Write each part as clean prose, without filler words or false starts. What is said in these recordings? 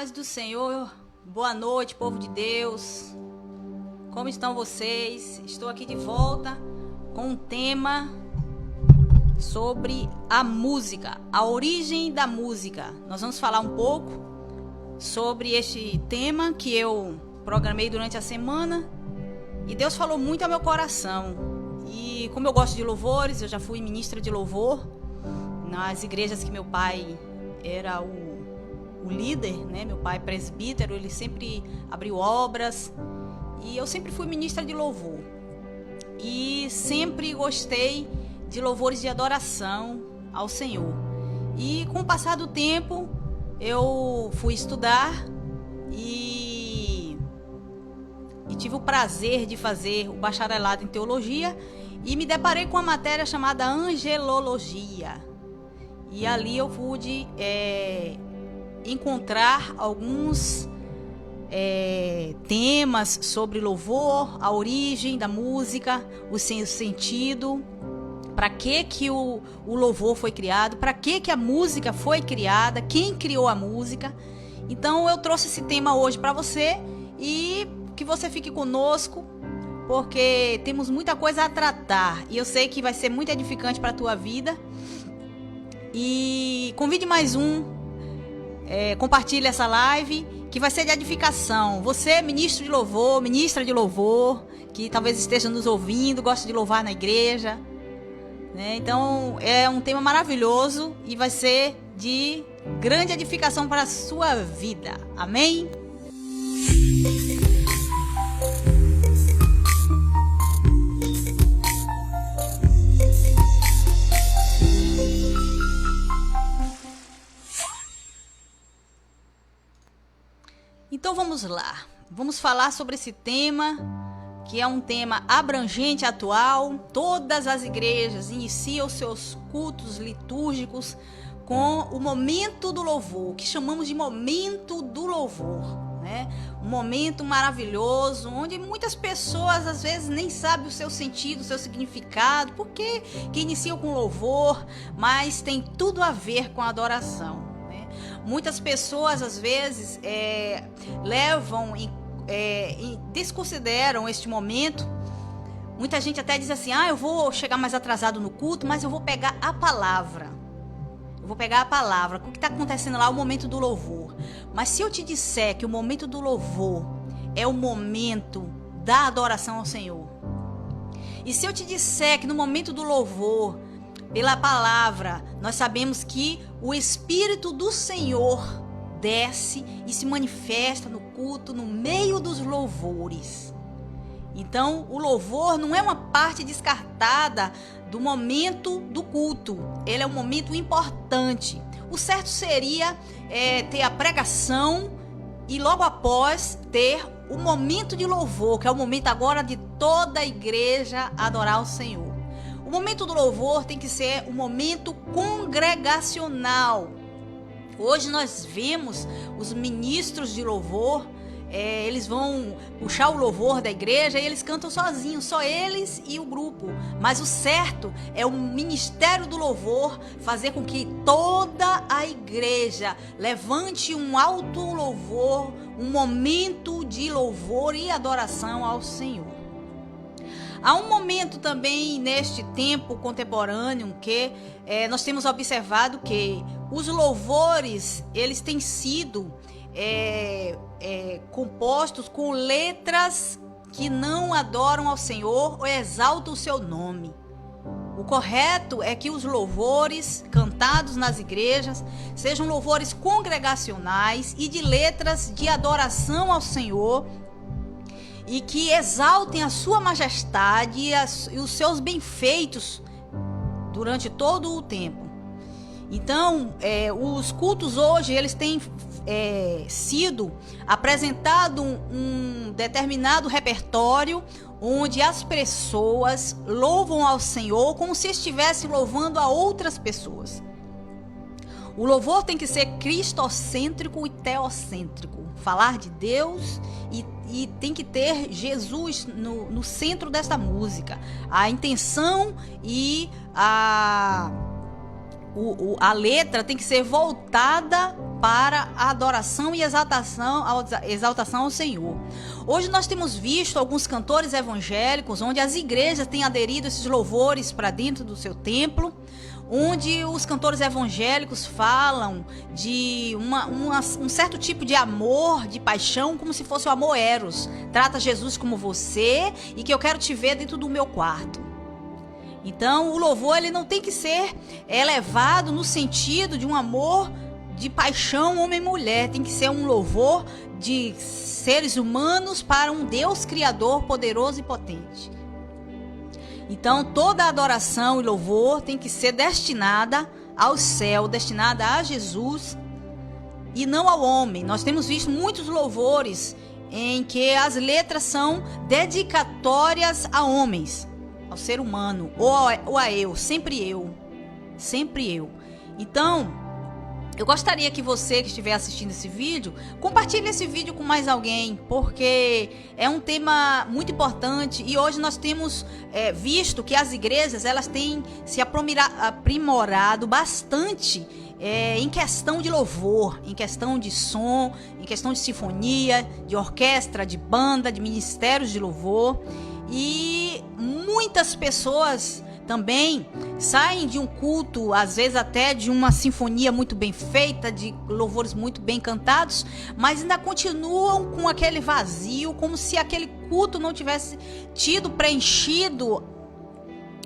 paz do Senhor, boa noite, povo de Deus. Como estão vocês? Estou aqui de volta com um tema sobre a música, a origem da música. Nós vamos falar um pouco sobre este tema que eu programei durante a semana e Deus falou muito ao meu coração. E como eu gosto de louvores, eu já fui ministra de louvor nas igrejas que meu pai era o líder, né? Meu pai presbítero, ele sempre abriu obras e eu sempre fui ministra de louvor e sempre gostei de louvores de adoração ao Senhor. E com o passar do tempo eu fui estudar e tive o prazer de fazer o bacharelado em teologia e me deparei com uma matéria chamada angelologia. E ali eu pude encontrar alguns temas sobre louvor, a origem da música, o seu sentido, para que o louvor foi criado, para que a música foi criada, quem criou a música. Então eu trouxe esse tema hoje para você e que você fique conosco, porque temos muita coisa a tratar e eu sei que vai ser muito edificante para a tua vida. E convide mais um. Compartilhe essa live que vai ser de edificação. Você, ministro de louvor, ministra de louvor, que talvez esteja nos ouvindo, gosta de louvar na igreja, né? Então é um tema maravilhoso e vai ser de grande edificação para a sua vida. Amém? Então vamos lá, vamos falar sobre esse tema, que é um tema abrangente, atual. Todas as igrejas iniciam seus cultos litúrgicos com o momento do louvor, que chamamos de momento do louvor, né? Um momento maravilhoso, onde muitas pessoas às vezes nem sabem o seu sentido, o seu significado, porque que iniciam com louvor, mas tem tudo a ver com a adoração. Muitas pessoas às vezes levam e desconsideram este momento. Muita gente até diz assim: eu vou chegar mais atrasado no culto, mas eu vou pegar a palavra. Eu vou pegar a palavra, o que está acontecendo lá, o momento do louvor. Mas se eu te disser que o momento do louvor é o momento da adoração ao Senhor, e se eu te disser que no momento do louvor, pela palavra, nós sabemos que o Espírito do Senhor desce e se manifesta no culto, no meio dos louvores. Então, o louvor não é uma parte descartada do momento do culto. Ele é um momento importante. O certo seria ter a pregação e logo após ter o momento de louvor, que é o momento agora de toda a igreja adorar o Senhor. O momento do louvor tem que ser um momento congregacional. Hoje nós vemos os ministros de louvor, eles vão puxar o louvor da igreja e eles cantam sozinhos, só eles e o grupo. Mas o certo é o ministério do louvor fazer com que toda a igreja levante um alto louvor, um momento de louvor e adoração ao Senhor. Há um momento também neste tempo contemporâneo que nós temos observado que os louvores eles têm sido compostos com letras que não adoram ao Senhor ou exaltam o seu nome. O correto é que os louvores cantados nas igrejas sejam louvores congregacionais e de letras de adoração ao Senhor, e que exaltem a sua majestade e os seus benfeitos durante todo o tempo. Então, os cultos hoje, eles têm sido apresentado um determinado repertório onde as pessoas louvam ao Senhor como se estivessem louvando a outras pessoas. O louvor tem que ser cristocêntrico e teocêntrico. Falar de Deus e tem que ter Jesus no centro desta música. A intenção e a letra tem que ser voltada para a adoração e exaltação ao Senhor. Hoje nós temos visto alguns cantores evangélicos onde as igrejas têm aderido esses louvores para dentro do seu templo, onde os cantores evangélicos falam de um certo tipo de amor, de paixão, como se fosse o amor eros. Trata Jesus como você e que eu quero te ver dentro do meu quarto. Então, o louvor ele não tem que ser elevado no sentido de um amor de paixão homem e mulher. Tem que ser um louvor de seres humanos para um Deus criador poderoso e potente. Então, toda adoração e louvor tem que ser destinada ao céu, destinada a Jesus e não ao homem. Nós temos visto muitos louvores em que as letras são dedicatórias a homens, ao ser humano, ou a eu, sempre eu, sempre eu. Então, eu gostaria que você que estiver assistindo esse vídeo, compartilhe esse vídeo com mais alguém, porque é um tema muito importante e hoje nós temos visto que as igrejas elas têm se aprimorado bastante em questão de louvor, em questão de som, em questão de sinfonia, de orquestra, de banda, de ministérios de louvor. E muitas pessoas também saem de um culto, às vezes até de uma sinfonia muito bem feita, de louvores muito bem cantados, mas ainda continuam com aquele vazio, como se aquele culto não tivesse tido preenchido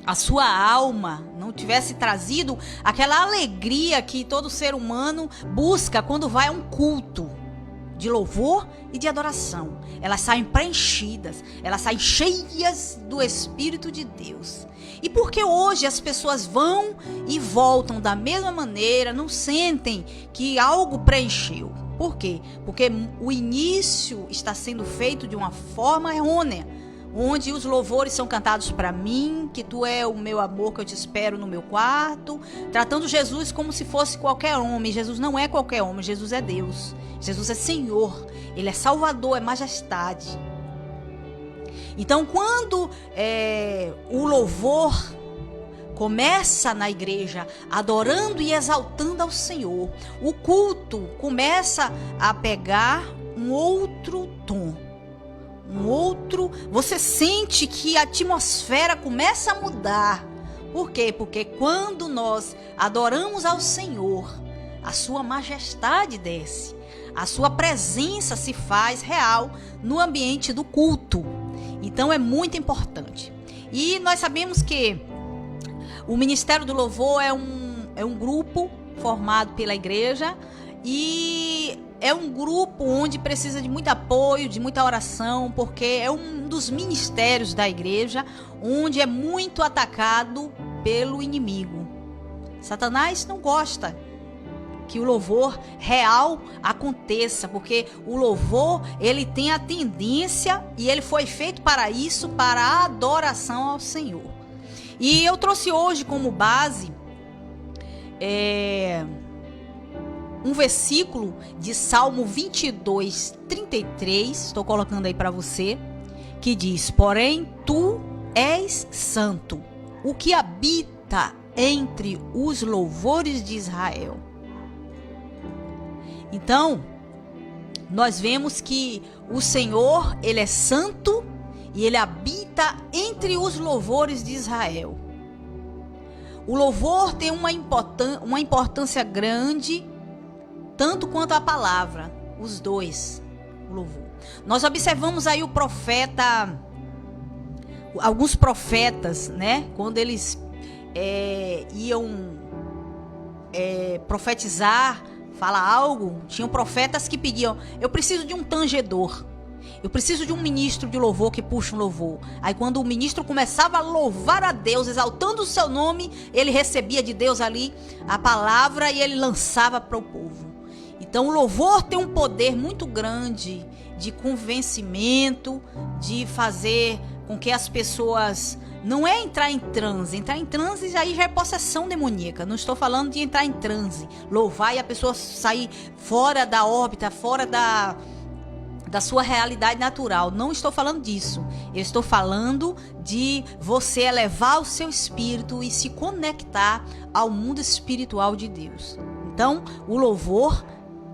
a sua alma, não tivesse trazido aquela alegria que todo ser humano busca quando vai a um culto de louvor e de adoração. Elas saem preenchidas, elas saem cheias do Espírito de Deus. E por que hoje as pessoas vão e voltam da mesma maneira, não sentem que algo preencheu? Por quê? Porque o início está sendo feito de uma forma errônea, onde os louvores são cantados para mim, que tu é o meu amor, que eu te espero no meu quarto, tratando Jesus como se fosse qualquer homem. Jesus não é qualquer homem, Jesus é Deus. Jesus é Senhor, Ele é Salvador, é Majestade. Então, quando o louvor começa na igreja adorando e exaltando ao Senhor, o culto começa a pegar um outro tom. Você sente que a atmosfera começa a mudar. Por quê? Porque quando nós adoramos ao Senhor, a sua majestade desce, a sua presença se faz real no ambiente do culto. Então é muito importante. E nós sabemos que o Ministério do Louvor é um grupo formado pela igreja e é um grupo onde precisa de muito apoio, de muita oração, porque é um dos ministérios da igreja onde é muito atacado pelo inimigo. Satanás não gosta que o louvor real aconteça, porque o louvor ele tem a tendência e ele foi feito para isso, para a adoração ao Senhor. E eu trouxe hoje como base um versículo de Salmo 22, 33, estou colocando aí para você, que diz: porém tu és santo, o que habita entre os louvores de Israel. Então, nós vemos que o Senhor, Ele é santo e Ele habita entre os louvores de Israel. O louvor tem uma importância grande, tanto quanto a palavra, os dois, o louvor. Nós observamos aí alguns profetas, né? Quando eles iam profetizar, falar algo, tinham profetas que pediam: eu preciso de um tangedor, eu preciso de um ministro de louvor que puxa um louvor. Aí quando o ministro começava a louvar a Deus, exaltando o seu nome, ele recebia de Deus ali a palavra e ele lançava para o povo. Então o louvor tem um poder muito grande de convencimento, de fazer com que as pessoas... Não é entrar em transe aí já é possessão demoníaca. Não estou falando de entrar em transe, louvar e a pessoa sair fora da órbita, fora da sua realidade natural. Não estou falando disso. Eu estou falando de você elevar o seu espírito e se conectar ao mundo espiritual de Deus. Então, o louvor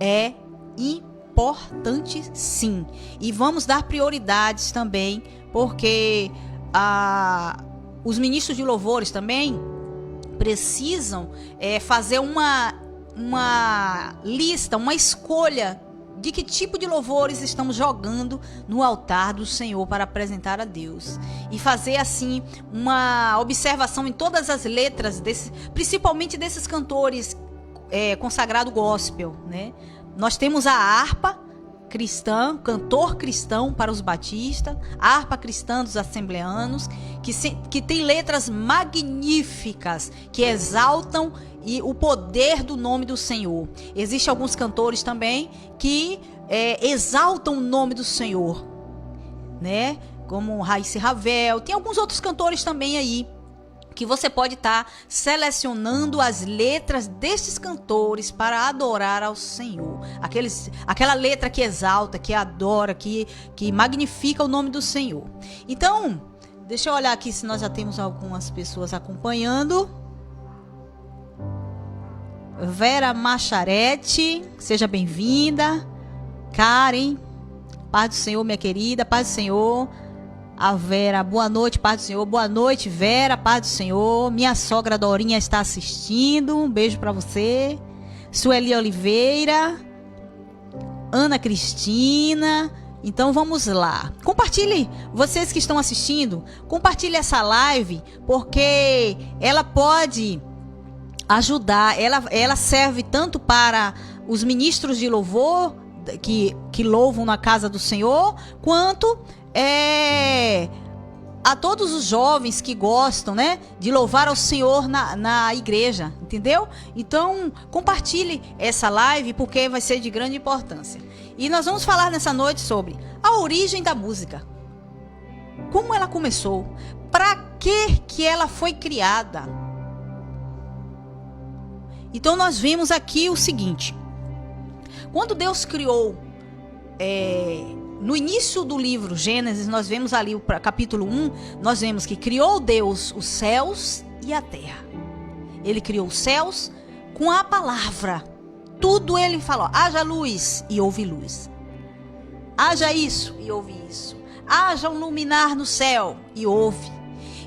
é importante sim. E vamos dar prioridades também, porque os ministros de louvores também precisam fazer uma lista, uma escolha de que tipo de louvores estamos jogando no altar do Senhor para apresentar a Deus. E fazer assim uma observação em todas as letras, principalmente desses cantores consagrado gospel, né? Nós temos a harpa cristã, cantor cristão para os batistas, a harpa cristã dos assembleanos, que tem letras magníficas, que exaltam o poder do nome do Senhor. Existem alguns cantores também que exaltam o nome do Senhor, né? Como Raíssa Ravel, tem alguns outros cantores também aí, que você pode estar selecionando as letras destes cantores para adorar ao Senhor. Aquela letra que exalta, que adora, que magnifica o nome do Senhor. Então, deixa eu olhar aqui se nós já temos algumas pessoas acompanhando. Vera Macharete, seja bem-vinda. Karen, paz do Senhor, minha querida, paz do Senhor. A Vera, boa noite, paz do Senhor. Boa noite, Vera, paz do Senhor. Minha sogra Dorinha está assistindo. Um beijo para você. Sueli Oliveira. Ana Cristina. Então vamos lá. Compartilhe, vocês que estão assistindo, compartilhe essa live, porque ela pode ajudar. Ela serve tanto para os ministros de louvor que louvam na casa do Senhor, quanto a todos os jovens que gostam, né, de louvar ao Senhor na igreja, entendeu? Então, compartilhe essa live, porque vai ser de grande importância. E nós vamos falar nessa noite sobre a origem da música. Como ela começou? Para que ela foi criada? Então, nós vimos aqui o seguinte. Quando Deus criou no início do livro Gênesis, nós vemos ali o capítulo 1, nós vemos que criou Deus os céus e a terra. Ele criou os céus com a palavra. Tudo ele falou, haja luz e houve luz. Haja isso e houve isso. Haja um luminar no céu e houve.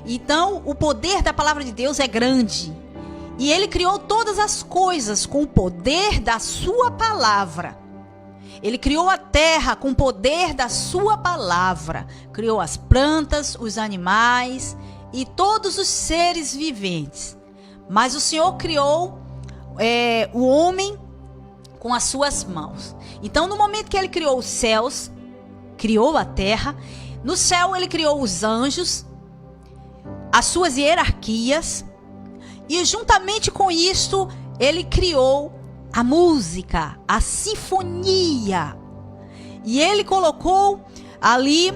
Então, o poder da palavra de Deus é grande. E ele criou todas as coisas com o poder da sua palavra. Ele criou a terra com o poder da sua palavra. Criou as plantas, os animais e todos os seres viventes. Mas o Senhor criou o homem com as suas mãos. Então, no momento que ele criou os céus, criou a terra, no céu ele criou os anjos, as suas hierarquias, e juntamente com isto, ele criou a música, a sinfonia. E ele colocou ali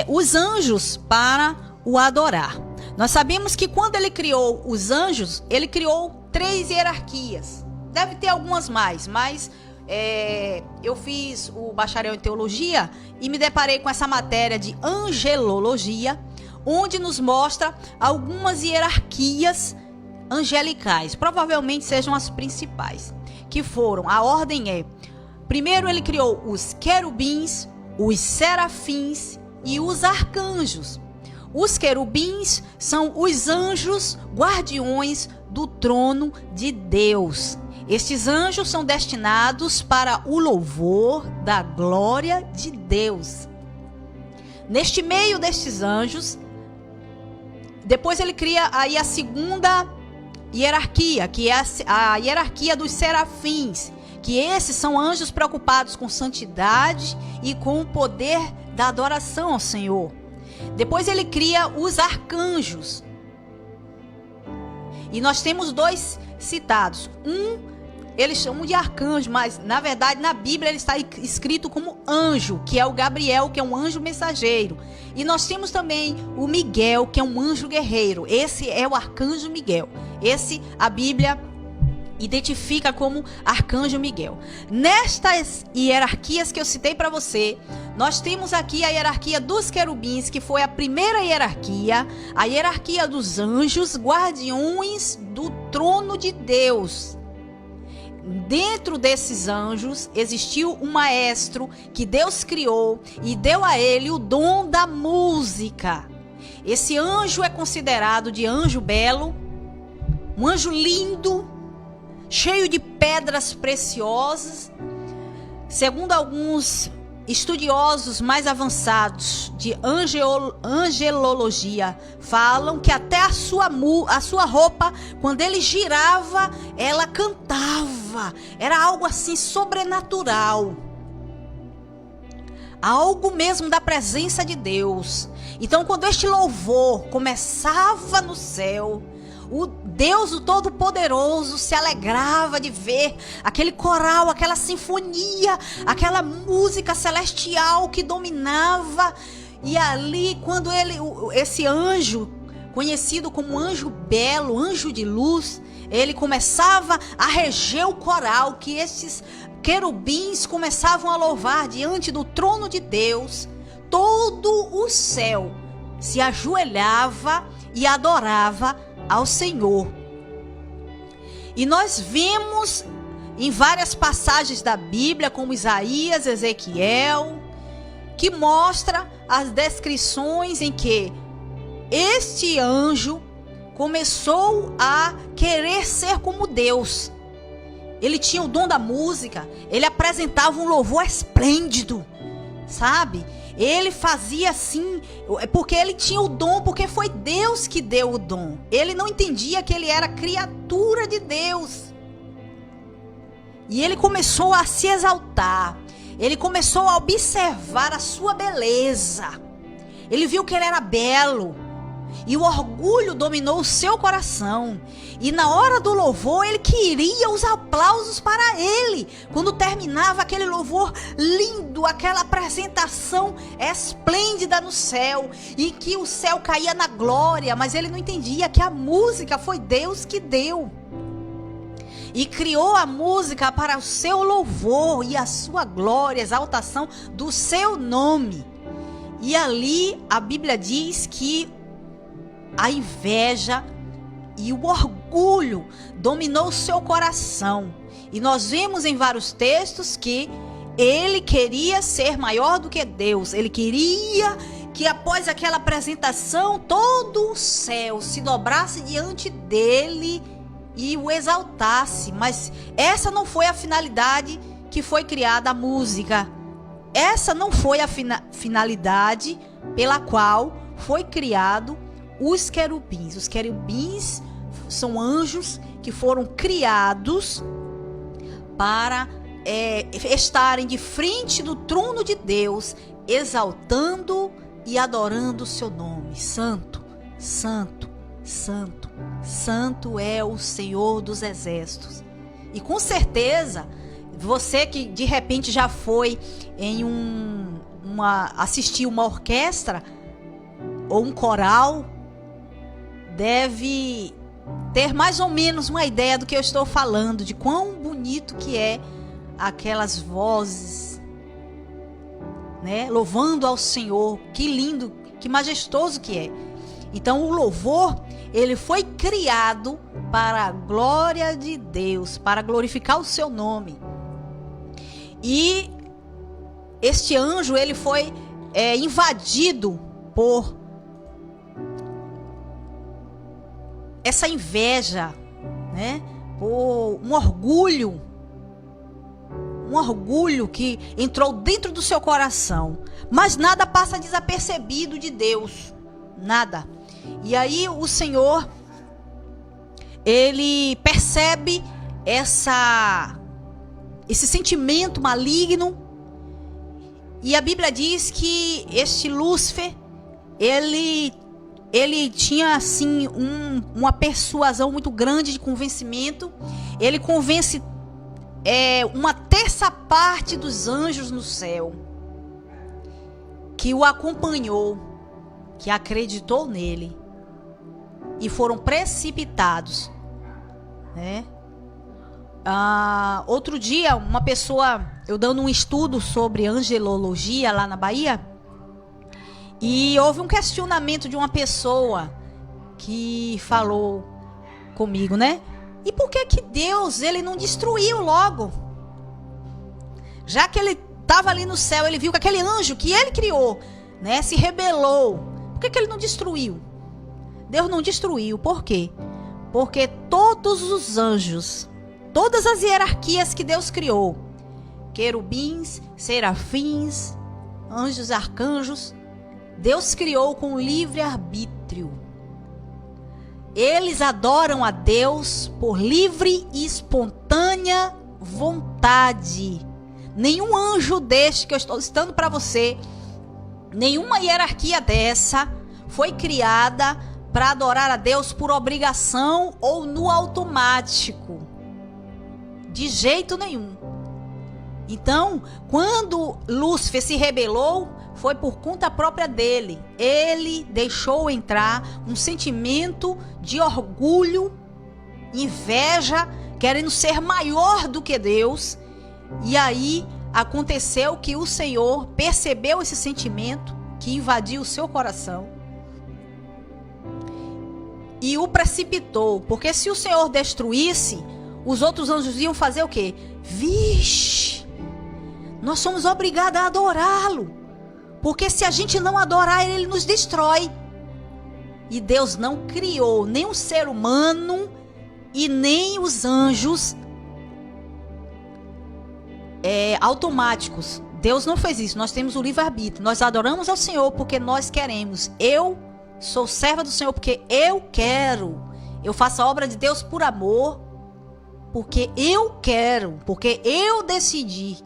os anjos para o adorar. Nós sabemos que quando ele criou os anjos, ele criou 3 hierarquias. Deve ter algumas mais, mas eu fiz o bacharel em teologia e me deparei com essa matéria de angelologia, onde nos mostra algumas hierarquias angelicais, provavelmente sejam as principais, que foram, a ordem primeiro ele criou os querubins, os serafins e os arcanjos. Os querubins são os anjos guardiões do trono de Deus. Estes anjos são destinados para o louvor da glória de Deus. Neste meio destes anjos, depois ele cria aí a segunda hierarquia, que é a hierarquia dos serafins, que esses são anjos preocupados com santidade e com o poder da adoração ao Senhor. Depois ele cria os arcanjos. E nós temos 2 citados. Eles chamam de arcanjo, mas na verdade na Bíblia ele está escrito como anjo, que é o Gabriel, que é um anjo mensageiro. E nós temos também o Miguel, que é um anjo guerreiro. Esse é o arcanjo Miguel. Esse a Bíblia identifica como arcanjo Miguel. Nestas hierarquias que eu citei para você, nós temos aqui a hierarquia dos querubins, que foi a primeira hierarquia, a hierarquia dos anjos guardiões do trono de Deus. dentro desses anjos existiu um maestro que Deus criou e deu a ele o dom da música. Esse anjo é considerado de anjo belo, um anjo lindo, cheio de pedras preciosas. Segundo alguns estudiosos mais avançados de angelologia, falam que até a sua roupa, quando ele girava, ela cantava. Era algo assim sobrenatural. Algo mesmo da presença de Deus. Então, quando este louvor começava no céu, o Deus, o Todo-Poderoso, se alegrava de ver aquele coral, aquela sinfonia, aquela música celestial que dominava. E ali, quando esse anjo, conhecido como anjo belo, anjo de luz, ele começava a reger o coral, que esses querubins começavam a louvar diante do trono de Deus. Todo o céu se ajoelhava e adorava ao Senhor. E nós vemos em várias passagens da Bíblia, como Isaías, Ezequiel, que mostra as descrições em que este anjo começou a querer ser como Deus. Ele tinha o dom da música, ele apresentava um louvor esplêndido, sabe? Ele fazia assim, porque ele tinha o dom, porque foi Deus que deu o dom. Ele não entendia que ele era criatura de Deus. E ele começou a se exaltar. Ele começou a observar a sua beleza. Ele viu que ele era belo. E o orgulho dominou o seu coração. E na hora do louvor, ele queria os aplausos para ele. Quando terminava aquele louvor lindo, aquela apresentação esplêndida no céu, em que o céu caía na glória, mas ele não entendia que a música foi Deus que deu. E criou a música para o seu louvor e a sua glória, exaltação do seu nome. E ali a Bíblia diz que a inveja e o orgulho dominou o seu coração. E nós vimos em vários textos que ele queria ser maior do que Deus. Ele queria que após aquela apresentação todo o céu se dobrasse diante dele e o exaltasse. Mas essa não foi a finalidade que foi criada a música. Essa não foi a finalidade pela qual foi criado os querubins. Os querubins são anjos que foram criados para estarem de frente do trono de Deus, exaltando e adorando o seu nome. Santo, santo, santo, santo é o Senhor dos exércitos. E com certeza, você que de repente já foi em assistir uma orquestra ou um coral, deve ter mais ou menos uma ideia do que eu estou falando, de quão bonito que é aquelas vozes, né? Louvando ao Senhor, que lindo, que majestoso que é. Então o louvor, ele foi criado para a glória de Deus, para glorificar o seu nome. E este anjo, ele foi invadido por essa inveja, né? Por um orgulho que entrou dentro do seu coração. Mas nada passa desapercebido de Deus, nada. E aí o Senhor, ele percebe esse sentimento maligno. E a Bíblia diz que este Lúcifer, ele tinha assim uma persuasão muito grande de convencimento. Ele convence uma terça parte dos anjos no céu que o acompanhou, que acreditou nele, e foram precipitados, né? Outro dia, uma pessoa, eu dando um estudo sobre angelologia lá na Bahia, e houve um questionamento de uma pessoa que falou comigo, né? E por que que Deus, ele não destruiu logo? Já que ele estava ali no céu, ele viu que aquele anjo que ele criou, né, se rebelou. Por que que ele não destruiu? Deus não destruiu. Por quê? Porque todos os anjos, todas as hierarquias que Deus criou, querubins, serafins, anjos, arcanjos, Deus criou com livre-arbítrio. Eles adoram a Deus por livre e espontânea vontade. Nenhum anjo deste que eu estou citando para você, nenhuma hierarquia dessa foi criada para adorar a Deus por obrigação ou no automático. De jeito nenhum. Então, quando Lúcifer se rebelou, foi por conta própria dele. Ele deixou entrar um sentimento de orgulho, inveja, querendo ser maior do que Deus. E aí aconteceu que o Senhor percebeu esse sentimento que invadiu o seu coração e o precipitou. Porque se o Senhor destruísse, os outros anjos iam fazer o quê? Vixe, nós somos obrigados a adorá-lo. Porque se a gente não adorar ele, ele nos destrói. E Deus não criou nem o ser humano e nem os anjos automáticos. Deus não fez isso. Nós temos o livre-arbítrio. Nós adoramos ao Senhor porque nós queremos. Eu sou serva do Senhor porque eu quero. Eu faço a obra de Deus por amor, porque eu quero, porque eu decidi.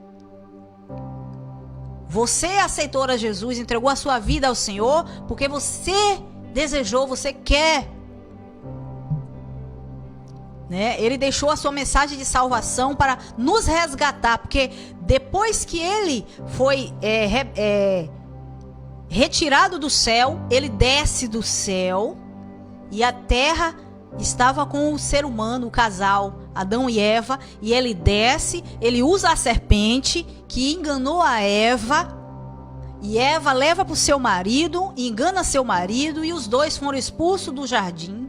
Você aceitou a Jesus, entregou a sua vida ao Senhor, porque você desejou, você quer. Né? Ele deixou a sua mensagem de salvação para nos resgatar, porque depois que ele foi retirado do céu, ele desce do céu e a terra estava com o ser humano, o casal, Adão e Eva, e ele desce, ele usa a serpente que enganou a Eva, e Eva leva para o seu marido, engana seu marido, e os dois foram expulsos do jardim.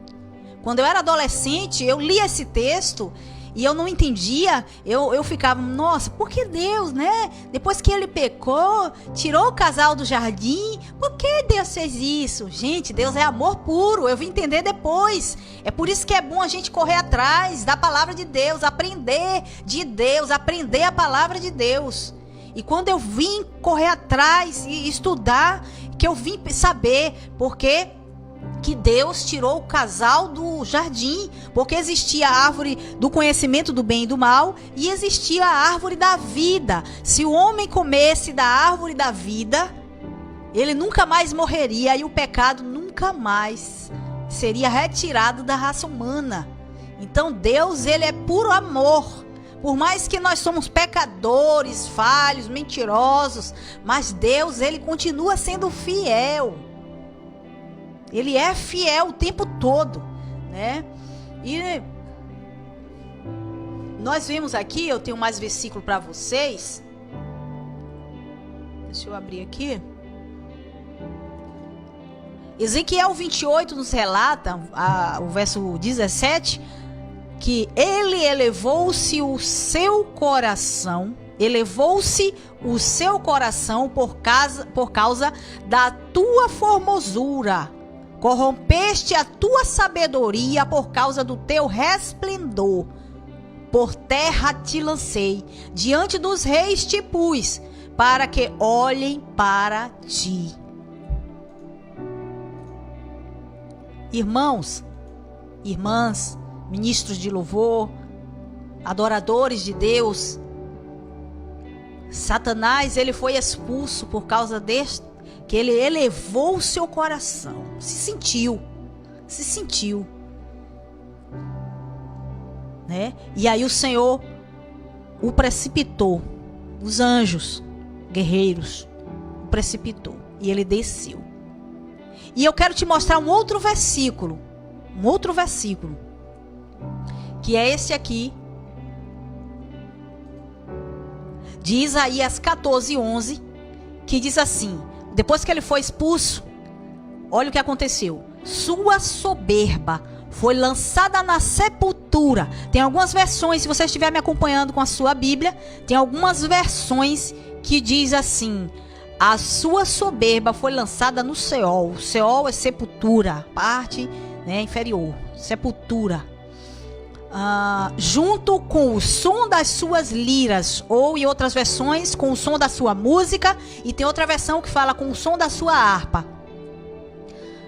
Quando eu era adolescente, eu li esse texto e eu não entendia, eu ficava, nossa, por que Deus, né? Depois que ele pecou, tirou o casal do jardim, por que Deus fez isso? Gente, Deus é amor puro, eu vim entender depois. É por isso que é bom a gente correr atrás da palavra de Deus, aprender de Deus, aprender a palavra de Deus. E quando eu vim correr atrás e estudar, que eu vim saber porque que Deus tirou o casal do jardim, porque existia a árvore do conhecimento do bem e do mal e existia a árvore da vida. Se o homem comesse da árvore da vida, ele nunca mais morreria e o pecado nunca mais seria retirado da raça humana. Então Deus, ele é puro amor. Por mais que nós somos pecadores, falhos, mentirosos, mas Deus, ele continua sendo fiel. Ele é fiel o tempo todo, né? E nós vemos aqui, eu tenho mais versículo para vocês. Deixa eu abrir aqui. Ezequiel 28 nos relata, o verso 17, que ele elevou-se o seu coração por causa da tua formosura. Corrompeste a tua sabedoria por causa do teu resplendor. Por terra te lancei, diante dos reis te pus, para que olhem para ti. Irmãos, irmãs, ministros de louvor, adoradores de Deus, Satanás, ele foi expulso por causa deste, que ele elevou o seu coração, se sentiu, né? E aí o Senhor o precipitou, os anjos, guerreiros, o precipitou, e ele desceu. E eu quero te mostrar um outro versículo, que é esse aqui, de Isaías 14:11, que diz assim: depois que ele foi expulso, olha o que aconteceu. sua soberba foi lançada na sepultura. Tem algumas versões, se você estiver me acompanhando com a sua Bíblia, tem algumas versões que diz assim: a sua soberba foi lançada no Seol. Seol é sepultura, parte, né, inferior, sepultura. Junto com o som das suas liras, ou em outras versões, com o som da sua música, e tem outra versão que fala com o som da sua harpa.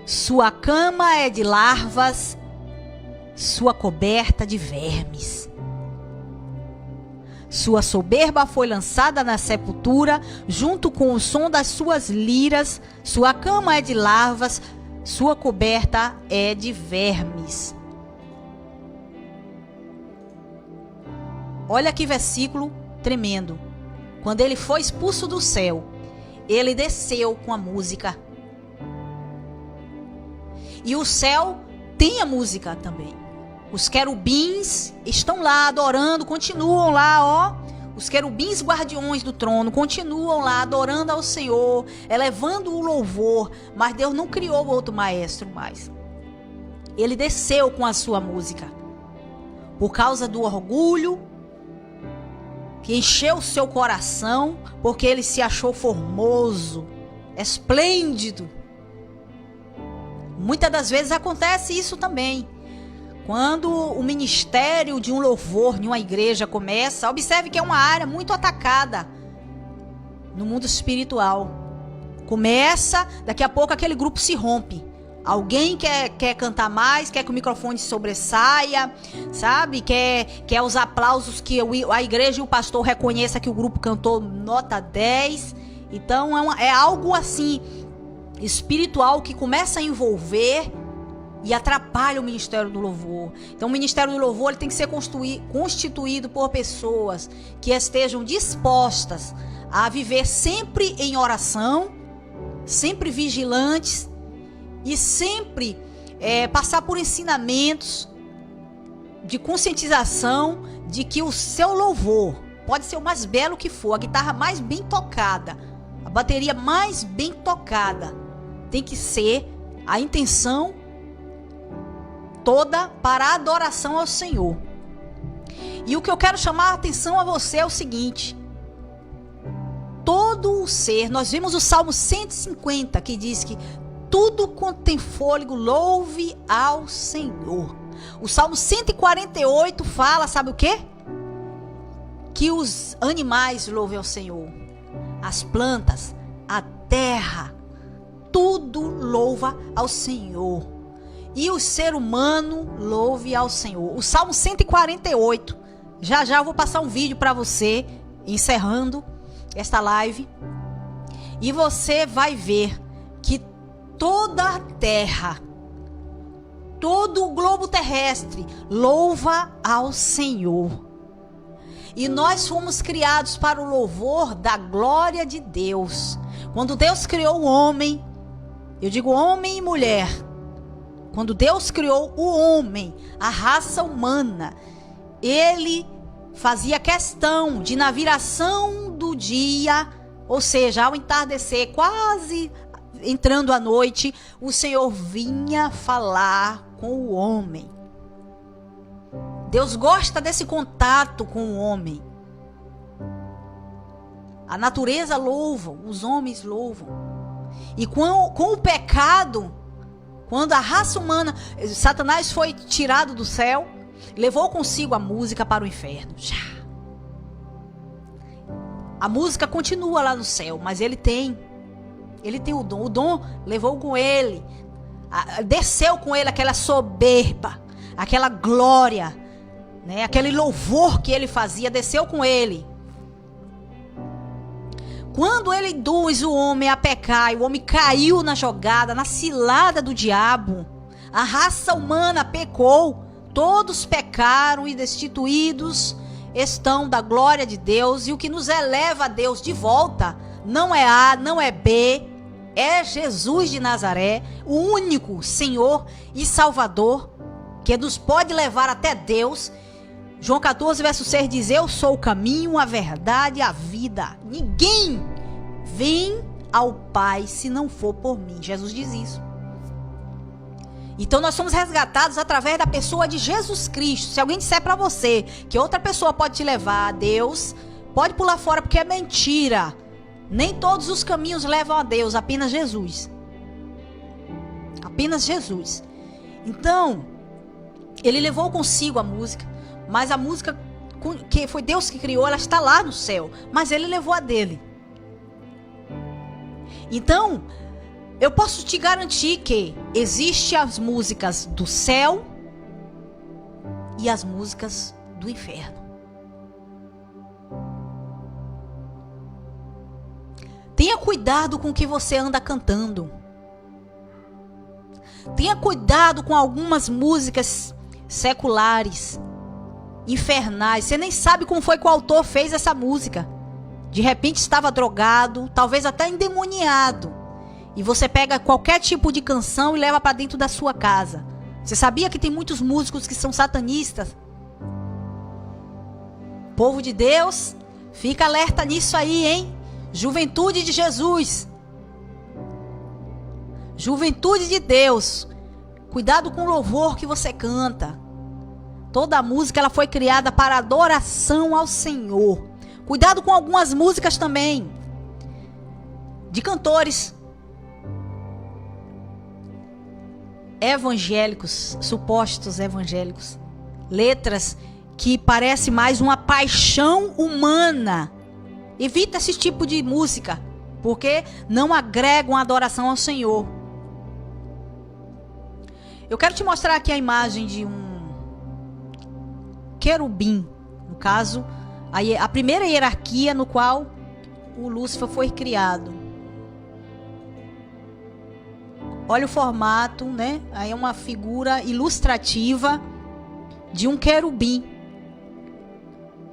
Sua cama é de larvas, sua coberta de vermes. Sua soberba foi lançada na sepultura, junto com o som das suas liras. Sua cama é de larvas, sua coberta é de vermes. Olha que versículo tremendo. Quando ele foi expulso do céu, ele desceu com a música. E o céu tem a música também. Os querubins estão lá adorando, continuam lá, ó. Os querubins guardiões do trono continuam lá adorando ao Senhor, elevando o louvor. Mas Deus não criou outro maestro mais. Ele desceu com a sua música. Por causa do orgulho que encheu o seu coração, porque ele se achou formoso, esplêndido. Muitas das vezes acontece isso também. Quando o ministério de um louvor em uma igreja começa, observe que é uma área muito atacada no mundo espiritual. Começa, daqui a pouco aquele grupo se rompe. Alguém quer cantar mais, quer que o microfone sobressaia, sabe? Quer os aplausos que a igreja e o pastor reconheça que o grupo cantou nota 10. Então é algo assim espiritual que começa a envolver e atrapalha o ministério do louvor. Então o ministério do louvor ele tem que ser constituído por pessoas que estejam dispostas a viver sempre em oração, sempre vigilantes e sempre passar por ensinamentos de conscientização de que o seu louvor pode ser o mais belo que for, a guitarra mais bem tocada, a bateria mais bem tocada, tem que ser a intenção toda para a adoração ao Senhor. E o que eu quero chamar a atenção a você é o seguinte: todo o ser, nós vimos o Salmo 150 que diz que tudo quanto tem fôlego louve ao Senhor. O Salmo 148 fala, sabe o quê? Que os animais louvem ao Senhor, as plantas, a terra, tudo louva ao Senhor. E o ser humano louve ao Senhor. O Salmo 148. Já eu vou passar um vídeo para você, encerrando esta live. E você vai ver que toda a terra, todo o globo terrestre louva ao Senhor. E nós fomos criados para o louvor da glória de Deus. Quando Deus criou o homem, eu digo homem e mulher. Quando Deus criou o homem, a raça humana, ele fazia questão de, na viração do dia, ou seja, ao entardecer, quase entrando à noite, o Senhor vinha falar com o homem. Deus gosta desse contato com o homem. A natureza louva, os homens louvam. E com o pecado, quando a raça humana, Satanás foi tirado do céu, levou consigo a música para o inferno. A música continua lá no céu, mas ele tem o dom. O dom levou com ele, desceu com ele aquela soberba, aquela glória, né? Aquele louvor que ele fazia, desceu com ele. Quando ele induz o homem a pecar, e o homem caiu na jogada, na cilada do diabo, a raça humana pecou, todos pecaram e destituídos estão da glória de Deus. E o que nos eleva a Deus de volta não é A, não é B, é Jesus de Nazaré, o único Senhor e Salvador que nos pode levar até Deus. João 14, verso 6 diz: eu sou o caminho, a verdade e a vida. Ninguém vem ao Pai se não for por mim. Jesus diz isso. Então nós somos resgatados através da pessoa de Jesus Cristo. Se alguém disser para você que outra pessoa pode te levar a Deus, pode pular fora, porque é mentira. Nem todos os caminhos levam a Deus, apenas Jesus. Apenas Jesus. Então, ele levou consigo a música, mas a música que foi Deus que criou, ela está lá no céu, mas ele levou a dele. Então, eu posso te garantir que existem as músicas do céu e as músicas do inferno. Tenha cuidado com o que você anda cantando. Tenha cuidado com algumas músicas seculares, infernais. Você nem sabe como foi que o autor fez essa música. De repente estava drogado, talvez até endemoniado. E você pega qualquer tipo de canção e leva para dentro da sua casa. Você sabia que tem muitos músicos que são satanistas? Povo de Deus, fica alerta nisso aí, hein? Juventude de Jesus. Juventude de Deus. Cuidado com o louvor que você canta. Toda música ela foi criada para adoração ao Senhor. Cuidado com algumas músicas também. De cantores evangélicos, supostos evangélicos. Letras que parecem mais uma paixão humana. Evita esse tipo de música, porque não agregam adoração ao Senhor. Eu quero te mostrar aqui a imagem de um querubim. No caso, a primeira hierarquia no qual o Lúcifer foi criado. Olha o formato, né? Aí é uma figura ilustrativa de um querubim,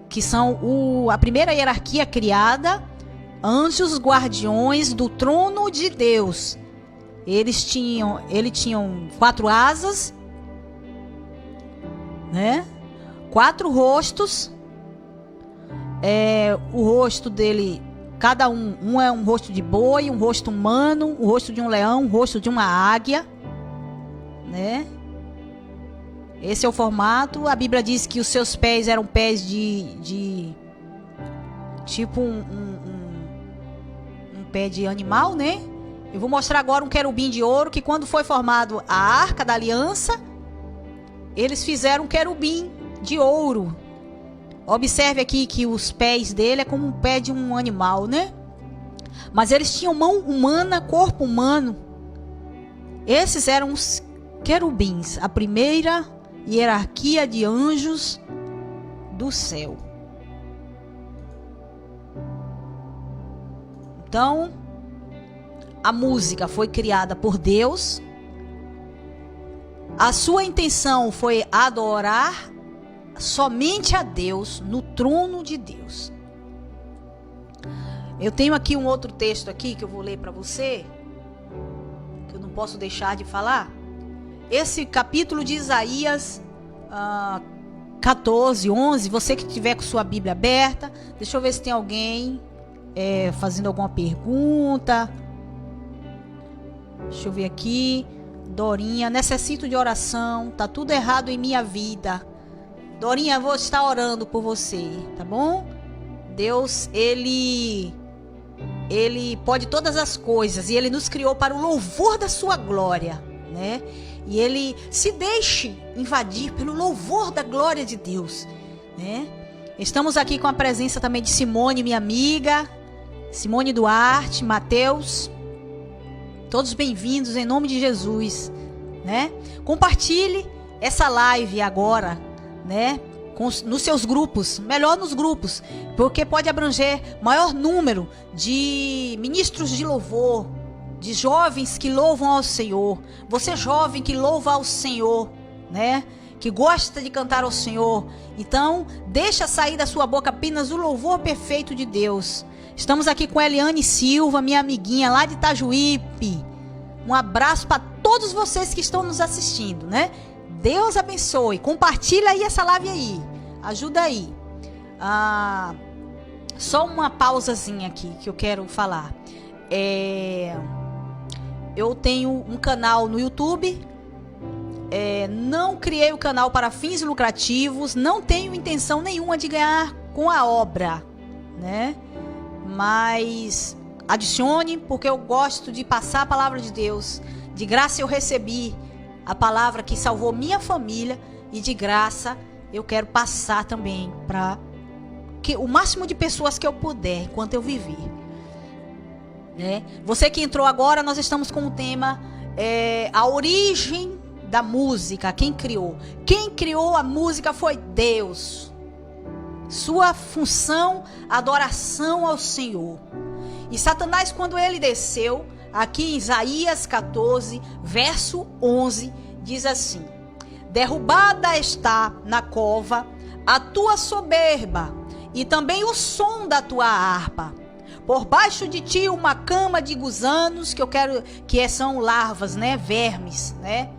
que são a primeira hierarquia criada, anjos guardiões do trono de Deus. Eles tinham 4 asas, né? 4 rostos. O rosto dele, cada um é um rosto de boi, um rosto humano, um rosto de um leão, um rosto de uma águia, né? Esse é o formato. A Bíblia diz que os seus pés eram pés de tipo um pé de animal, né? Eu vou mostrar agora um querubim de ouro, que quando foi formado a Arca da Aliança, eles fizeram um querubim de ouro. Observe aqui que os pés dele é como um pé de um animal, né? Mas eles tinham mão humana, corpo humano. Esses eram os querubins, a primeira hierarquia de anjos do céu. Então, a música foi criada por Deus. A sua intenção foi adorar somente a Deus, no trono de Deus. Eu tenho aqui um outro texto aqui que eu vou ler para você, que eu não posso deixar de falar. Esse capítulo de Isaías 14, 11, você que tiver com sua Bíblia aberta, deixa eu ver se tem alguém fazendo alguma pergunta. Deixa eu ver aqui. Dorinha, necessito de oração, tá tudo errado em minha vida. Dorinha, eu vou estar orando por você, tá bom? Deus, Ele pode todas as coisas e Ele nos criou para o louvor da sua glória, né? E Ele se deixe invadir pelo louvor da glória de Deus, né? Estamos aqui com a presença também de Simone, minha amiga, Simone Duarte, Mateus, todos bem-vindos em nome de Jesus, né? Compartilhe essa live agora, né? Nos seus grupos, melhor nos grupos, porque pode abranger maior número de ministros de louvor, de jovens que louvam ao Senhor. Você jovem que louva ao Senhor, né? Que gosta de cantar ao Senhor. Então, deixa sair da sua boca apenas o louvor perfeito de Deus. Estamos aqui com Eliane Silva, minha amiguinha lá de Itajuípe. Um abraço para todos vocês que estão nos assistindo, né? Deus abençoe. Compartilha aí essa live aí. Ajuda aí. Só uma pausazinha aqui que eu quero falar. Eu tenho um canal no YouTube não criei o canal para fins lucrativos, não tenho intenção nenhuma de ganhar com a obra, né? Mas adicione, porque eu gosto de passar a palavra de Deus. De graça eu recebi a palavra que salvou minha família, e de graça eu quero passar também para o máximo de pessoas que eu puder, enquanto eu viver, né? Você que entrou agora, nós estamos com o tema a origem da música. Quem criou? Quem criou a música foi Deus. Sua função, adoração ao Senhor. E Satanás, quando ele desceu, aqui em Isaías 14, verso 11, diz assim: derrubada está na cova a tua soberba, e também o som da tua harpa. Por baixo de ti uma cama de gusanos, são larvas, né? Vermes, né?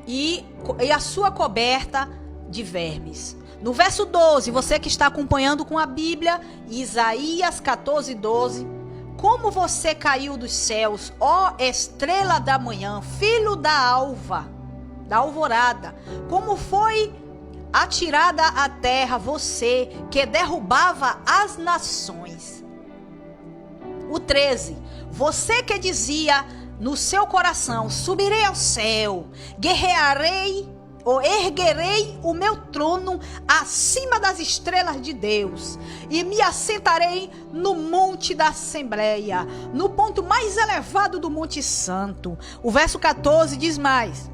E a sua coberta de vermes. No verso 12, você que está acompanhando com a Bíblia, Isaías 14, 12. Como você caiu dos céus, ó estrela da manhã, filho da alva, da alvorada. Como foi atirada à terra você que derrubava as nações. O 13. Você que dizia no seu coração: subirei ao céu, guerrearei ou erguerei o meu trono acima das estrelas de Deus, e me assentarei no monte da Assembleia, no ponto mais elevado do Monte Santo. O verso 14 diz mais: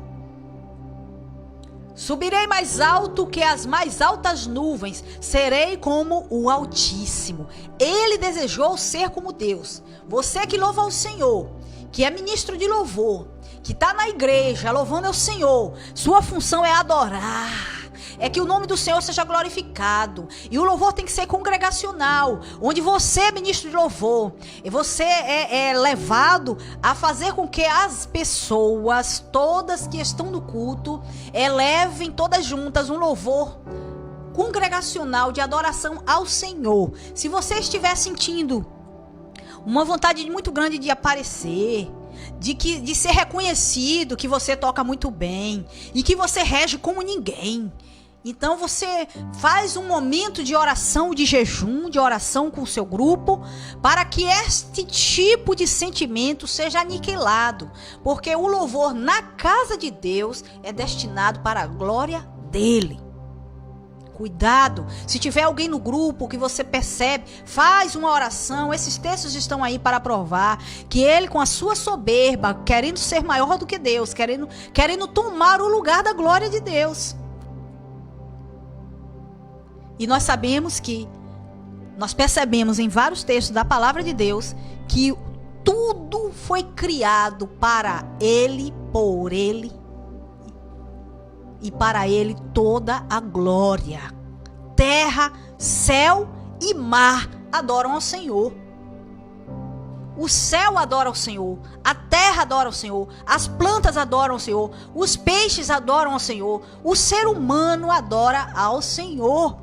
subirei mais alto que as mais altas nuvens, serei como o Altíssimo. Ele desejou ser como Deus. Você que louva ao Senhor, que é ministro de louvor, que está na igreja louvando ao Senhor, sua função é adorar, é que o nome do Senhor seja glorificado. E o louvor tem que ser congregacional, onde você é ministro de louvor, e você é levado a fazer com que as pessoas todas que estão no culto elevem todas juntas um louvor congregacional de adoração ao Senhor. Se você estiver sentindo uma vontade muito grande de aparecer, de ser reconhecido, que você toca muito bem e que você rege como ninguém, então você faz um momento de oração, de jejum, de oração com o seu grupo, para que este tipo de sentimento seja aniquilado, porque o louvor na casa de Deus é destinado para a glória dele. Cuidado, se tiver alguém no grupo que você percebe, faz uma oração. Esses textos estão aí para provar que ele, com a sua soberba, querendo ser maior do que Deus, querendo tomar o lugar da glória de Deus. E nós percebemos em vários textos da palavra de Deus que tudo foi criado para ele, por ele, e para ele toda a glória. Terra, céu e mar adoram ao Senhor. O céu adora ao Senhor, a terra adora ao Senhor, as plantas adoram ao Senhor, os peixes adoram ao Senhor, o ser humano adora ao Senhor.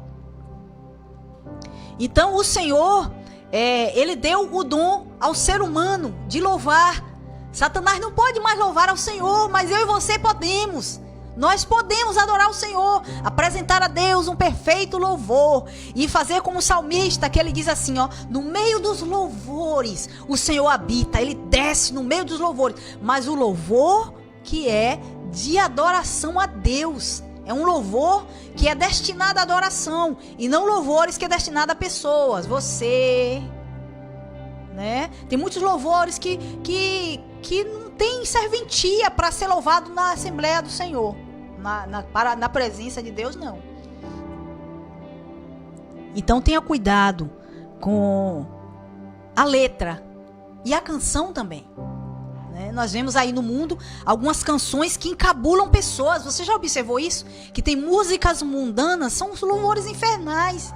Então o Senhor, ele deu o dom ao ser humano de louvar. Satanás não pode mais louvar ao Senhor, mas eu e você podemos. Nós podemos adorar o Senhor, apresentar a Deus um perfeito louvor e fazer como o salmista, que ele diz assim, ó: no meio dos louvores o Senhor habita, ele desce no meio dos louvores, mas o louvor que é de adoração a Deus, é um louvor que é destinado à adoração e não louvores que é destinado a pessoas, você, né? Tem muitos louvores que não tem serventia para ser louvado na Assembleia do Senhor. Na presença de Deus, não. Então tenha cuidado com a letra e a canção também, né? Nós vemos aí no mundo algumas canções que encabulam pessoas. Você já observou isso? Que tem músicas mundanas, são os louvores infernais.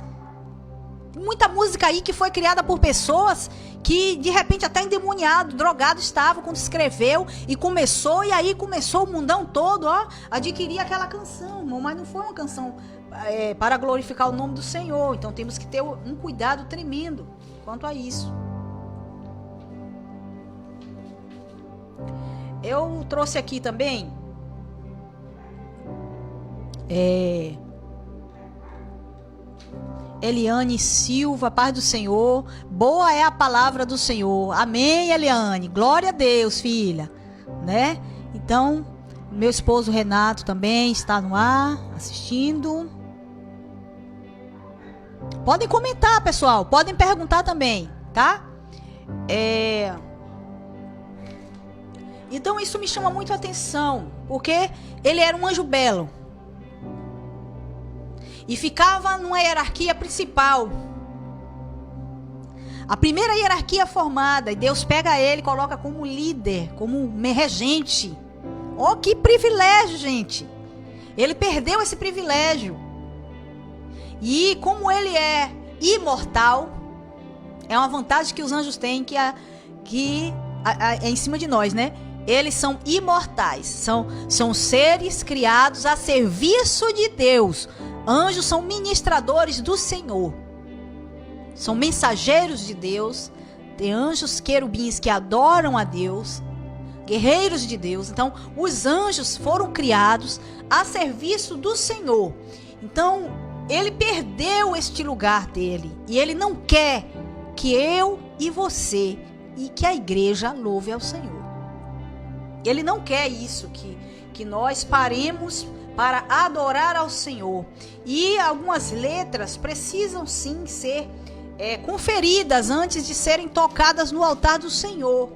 Tem muita música aí que foi criada por pessoas que de repente até endemoniado, drogado estava quando escreveu e aí começou o mundão todo, ó, a adquirir aquela canção, irmão, mas não foi uma canção para glorificar o nome do Senhor. Então temos que ter um cuidado tremendo quanto a isso. Eu trouxe aqui também Eliane Silva, paz do Senhor. Boa é a palavra do Senhor. Amém, Eliane. Glória a Deus, filha. Né? Então, meu esposo Renato também está no ar, assistindo. Podem comentar, pessoal. Podem perguntar também, tá? Então, isso me chama muito a atenção, porque ele era um anjo belo. E ficava numa hierarquia principal. A primeira hierarquia formada. E Deus pega ele e coloca como líder, como regente. Oh, que privilégio, gente. Ele perdeu esse privilégio. E como ele é imortal, é uma vantagem que os anjos têm que é em cima de nós, né? Eles são imortais. São seres criados a serviço de Deus. Anjos são ministradores do Senhor. São mensageiros de Deus. Tem anjos querubins que adoram a Deus. Guerreiros de Deus. Então, os anjos foram criados a serviço do Senhor. Então, ele perdeu este lugar dele. E ele não quer que eu e você e que a igreja louve ao Senhor. Ele não quer isso, que nós paremos para adorar ao Senhor. E algumas letras precisam sim ser conferidas antes de serem tocadas no altar do Senhor.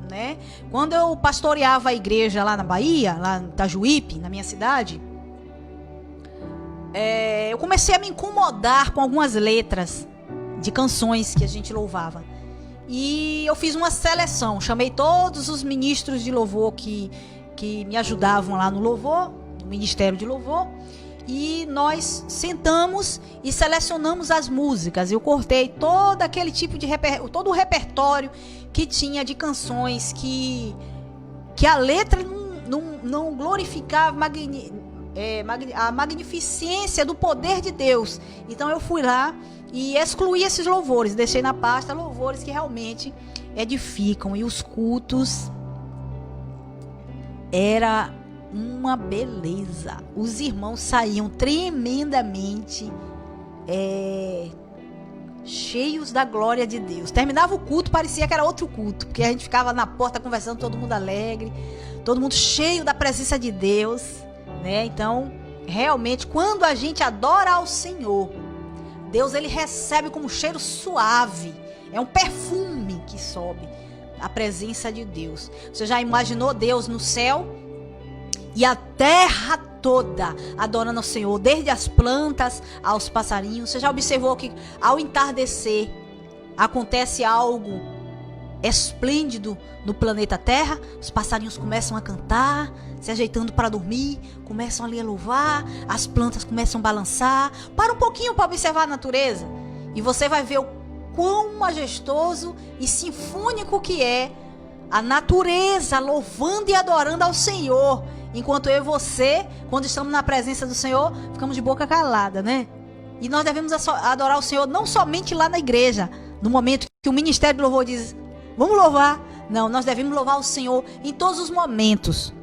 Né? Quando eu pastoreava a igreja lá na Bahia, lá em Itajuípe, na minha cidade, eu comecei a me incomodar com algumas letras de canções que a gente louvava. E eu fiz uma seleção, chamei todos os ministros de louvor que me ajudavam lá no louvor, no Ministério de Louvor, e nós sentamos e selecionamos as músicas. Eu cortei todo aquele tipo de todo o repertório que tinha de canções que a letra não glorificava a magnificência do poder de Deus. Então eu fui lá e excluí esses louvores, deixei na pasta louvores que realmente edificam. E os cultos era uma beleza. Os irmãos saíam tremendamente cheios da glória de Deus. Terminava o culto, parecia que era outro culto, porque a gente ficava na porta conversando, todo mundo alegre, todo mundo cheio da presença de Deus, né? Então, realmente, quando a gente adora ao Senhor, Deus, ele recebe como um cheiro suave. É um perfume que sobe a presença de Deus. Você já imaginou Deus no céu? E a terra toda adorando ao Senhor, desde as plantas aos passarinhos. Você já observou que ao entardecer acontece algo esplêndido no planeta Terra? Os passarinhos começam a cantar, se ajeitando para dormir, começam ali a louvar, as plantas começam a balançar. Para um pouquinho para observar a natureza e você vai ver o quão majestoso e sinfônico que é a natureza louvando e adorando ao Senhor. Enquanto eu e você, quando estamos na presença do Senhor, ficamos de boca calada, né? E nós devemos adorar o Senhor não somente lá na igreja, no momento que o Ministério do Louvor diz, vamos louvar. Não, nós devemos louvar o Senhor em todos os momentos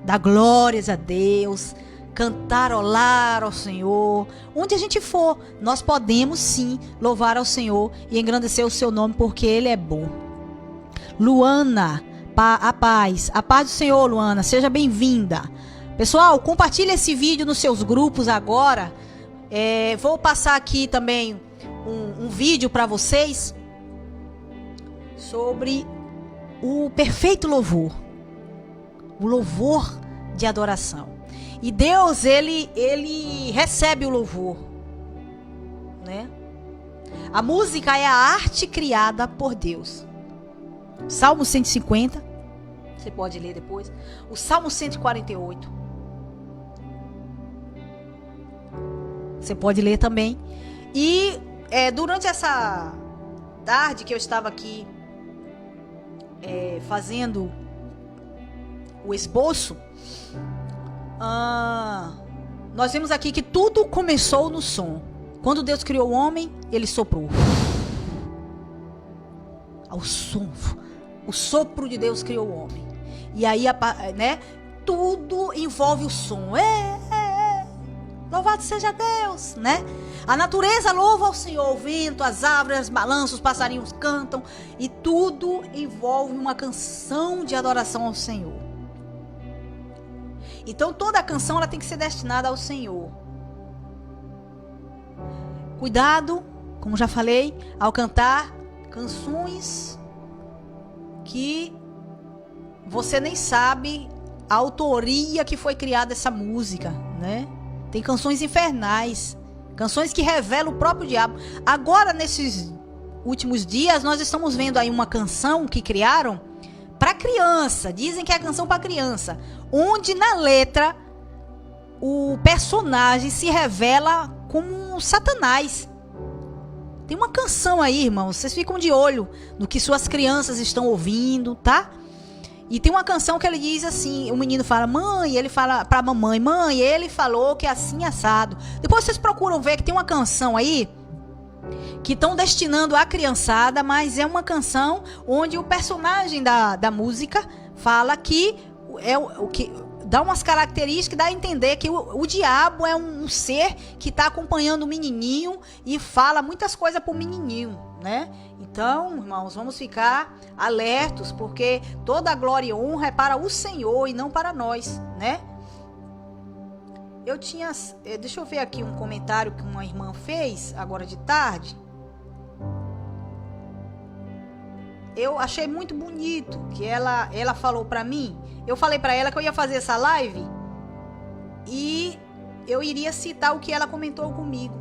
dar glórias a Deus, cantarolar ao Senhor. Onde a gente for, nós podemos sim louvar ao Senhor e engrandecer o seu nome, porque Ele é bom. Luana, a paz do Senhor, Luana, seja bem-vinda. Pessoal, compartilhe esse vídeo nos seus grupos agora. Vou passar aqui também um vídeo para vocês sobre o perfeito louvor, o louvor de adoração. E Deus, ele recebe o louvor, né? A música é a arte criada por Deus. Salmo 150, você pode ler depois. O Salmo 148, você pode ler também. E durante essa tarde que eu estava aqui fazendo o esboço, nós vimos aqui que tudo começou no som. Quando Deus criou o homem, ele soprou. O sopro de Deus criou o homem. E aí, né, tudo envolve o som. Louvado seja Deus, né? A natureza louva ao Senhor, o vento, as árvores, as balanças, os passarinhos cantam, e tudo envolve uma canção de adoração ao Senhor. Então toda a canção ela tem que ser destinada ao Senhor. Cuidado, como já falei, ao cantar canções que você nem sabe a autoria que foi criada essa música, né? Tem canções infernais, canções que revelam o próprio diabo. Agora, nesses últimos dias, nós estamos vendo aí uma canção que criaram para criança. Dizem que é canção para criança, onde na letra o personagem se revela como Satanás. Tem uma canção aí, irmãos, vocês ficam de olho no que suas crianças estão ouvindo, tá? E tem uma canção que ele diz assim, o menino fala, mãe, ele fala pra mamãe, mãe, ele falou que é assim assado. Depois vocês procuram ver que tem uma canção aí que estão destinando à criançada, mas é uma canção onde o personagem da música fala que é o que dá umas características, dá a entender que o diabo é um ser que está acompanhando o menininho e fala muitas coisas pro menininho, né? Então, irmãos, vamos ficar alertos, porque toda a glória e honra é para o Senhor e não para nós, né? Deixa eu ver aqui um comentário que uma irmã fez agora de tarde. Eu achei muito bonito que ela falou para mim. Eu falei para ela que eu ia fazer essa live e eu iria citar o que ela comentou comigo.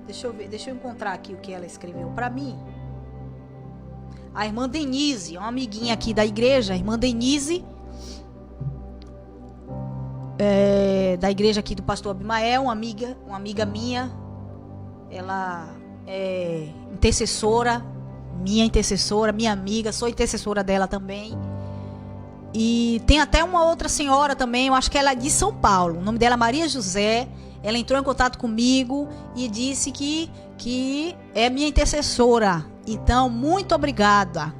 Deixa eu encontrar aqui o que ela escreveu para mim. A irmã Denise, uma amiguinha aqui da igreja, a irmã Denise, da igreja aqui do pastor Abimael, uma amiga minha. Ela é intercessora, minha amiga, sou intercessora dela também. E tem até uma outra senhora também, eu acho que ela é de São Paulo, o nome dela é Maria José. Ela entrou em contato comigo e disse que é minha intercessora. Então, muito obrigada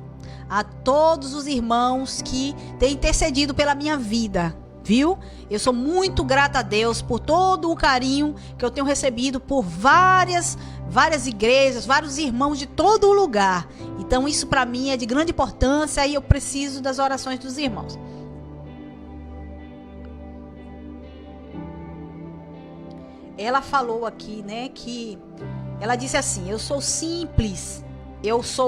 a todos os irmãos que têm intercedido pela minha vida, viu? Eu sou muito grata a Deus por todo o carinho que eu tenho recebido por várias igrejas, vários irmãos de todo o lugar. Então, isso para mim é de grande importância e eu preciso das orações dos irmãos. Ela falou aqui, né, que ela disse assim: eu sou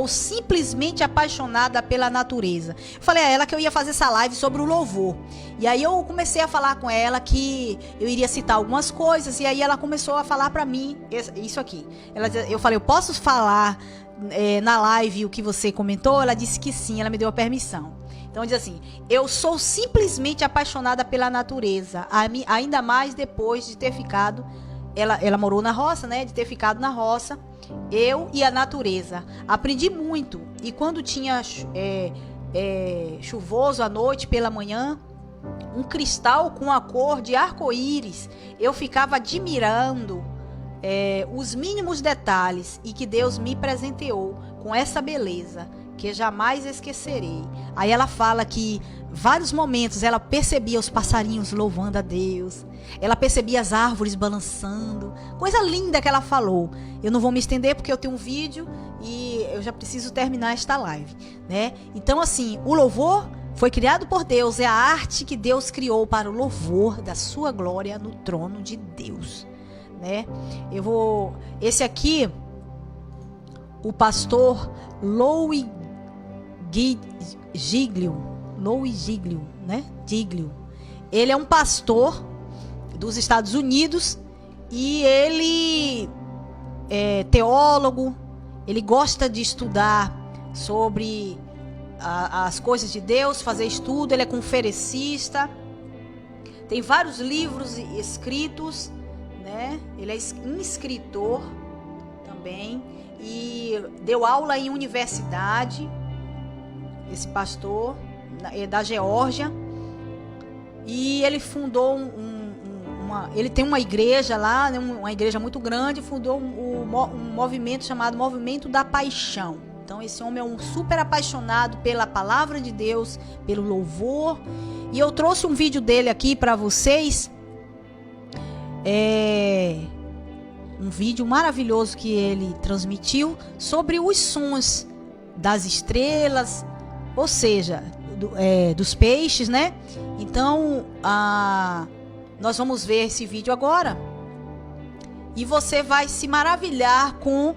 simplesmente apaixonada pela natureza. Eu falei a ela que eu ia fazer essa live sobre o louvor. E aí eu comecei a falar com ela que eu iria citar algumas coisas, e aí ela começou a falar pra mim isso aqui. Eu falei, eu posso falar na live o que você comentou? Ela disse que sim, ela me deu a permissão. Então diz assim: eu sou simplesmente apaixonada pela natureza, ainda mais depois de ter ficado, ela morou na roça, né? De ter ficado na roça, eu e a natureza. Aprendi muito, e quando tinha chuvoso à noite, pela manhã, um cristal com a cor de arco-íris, eu ficava admirando os mínimos detalhes, e que Deus me presenteou com essa beleza que jamais esquecerei. Aí ela fala que vários momentos ela percebia os passarinhos louvando a Deus, ela percebia as árvores balançando, coisa linda que ela falou. Eu não vou me estender porque eu tenho um vídeo e eu já preciso terminar esta live, né? Então assim, o louvor foi criado por Deus, é a arte que Deus criou para o louvor da sua glória no trono de Deus, né? Esse aqui, o pastor Louis Giglio, né? Giglio. Ele é um pastor dos Estados Unidos e ele é teólogo. Ele gosta de estudar sobre as coisas de Deus, fazer estudo. Ele é conferencista. Tem vários livros escritos, né? Ele é escritor também e deu aula em universidade. Esse pastor é da Geórgia, e ele fundou ele tem uma igreja lá, né, uma igreja muito grande, fundou um movimento chamado Movimento da Paixão, Então esse homem é um super apaixonado pela palavra de Deus, pelo louvor. E eu trouxe um vídeo dele aqui para vocês. Um vídeo maravilhoso que ele transmitiu sobre os sons das estrelas, ou seja, dos peixes, né? Então, nós vamos ver esse vídeo agora. E você vai se maravilhar com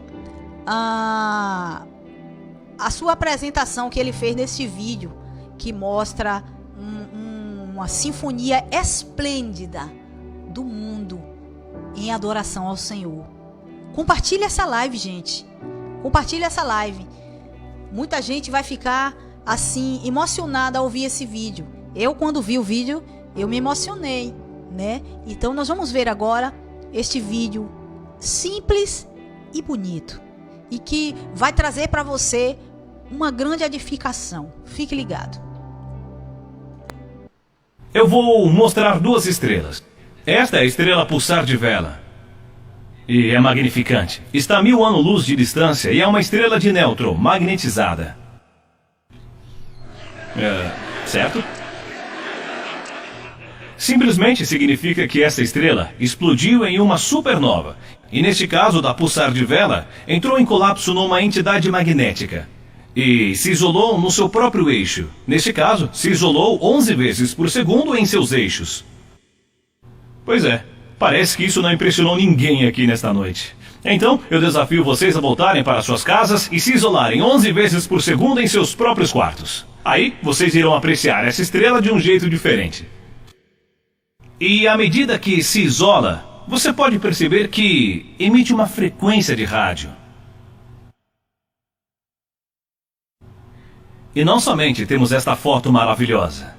a sua apresentação que ele fez nesse vídeo, que mostra uma sinfonia esplêndida do mundo em adoração ao Senhor. Compartilhe essa live, gente. Compartilhe essa live. Muita gente vai ficar assim emocionada ao ouvir esse vídeo. Eu, quando vi o vídeo, eu me emocionei, né? Então nós vamos ver agora este vídeo simples e bonito, e que vai trazer para você uma grande edificação. Fique ligado. Eu vou mostrar duas estrelas. Esta é a estrela pulsar de vela. E é magnificante. Está a 1000 anos-luz de distância e é uma estrela de nêutron magnetizada. Certo? Simplesmente significa que essa estrela explodiu em uma supernova. E neste caso da pulsar de vela, entrou em colapso numa entidade magnética. E se isolou no seu próprio eixo. Neste caso, se isolou 11 vezes por segundo em seus eixos. Pois é, parece que isso não impressionou ninguém aqui nesta noite. Então, eu desafio vocês a voltarem para suas casas e se isolarem 11 vezes por segundo em seus próprios quartos. Aí, vocês irão apreciar essa estrela de um jeito diferente. E à medida que se isola, você pode perceber que emite uma frequência de rádio. E não somente temos esta foto maravilhosa.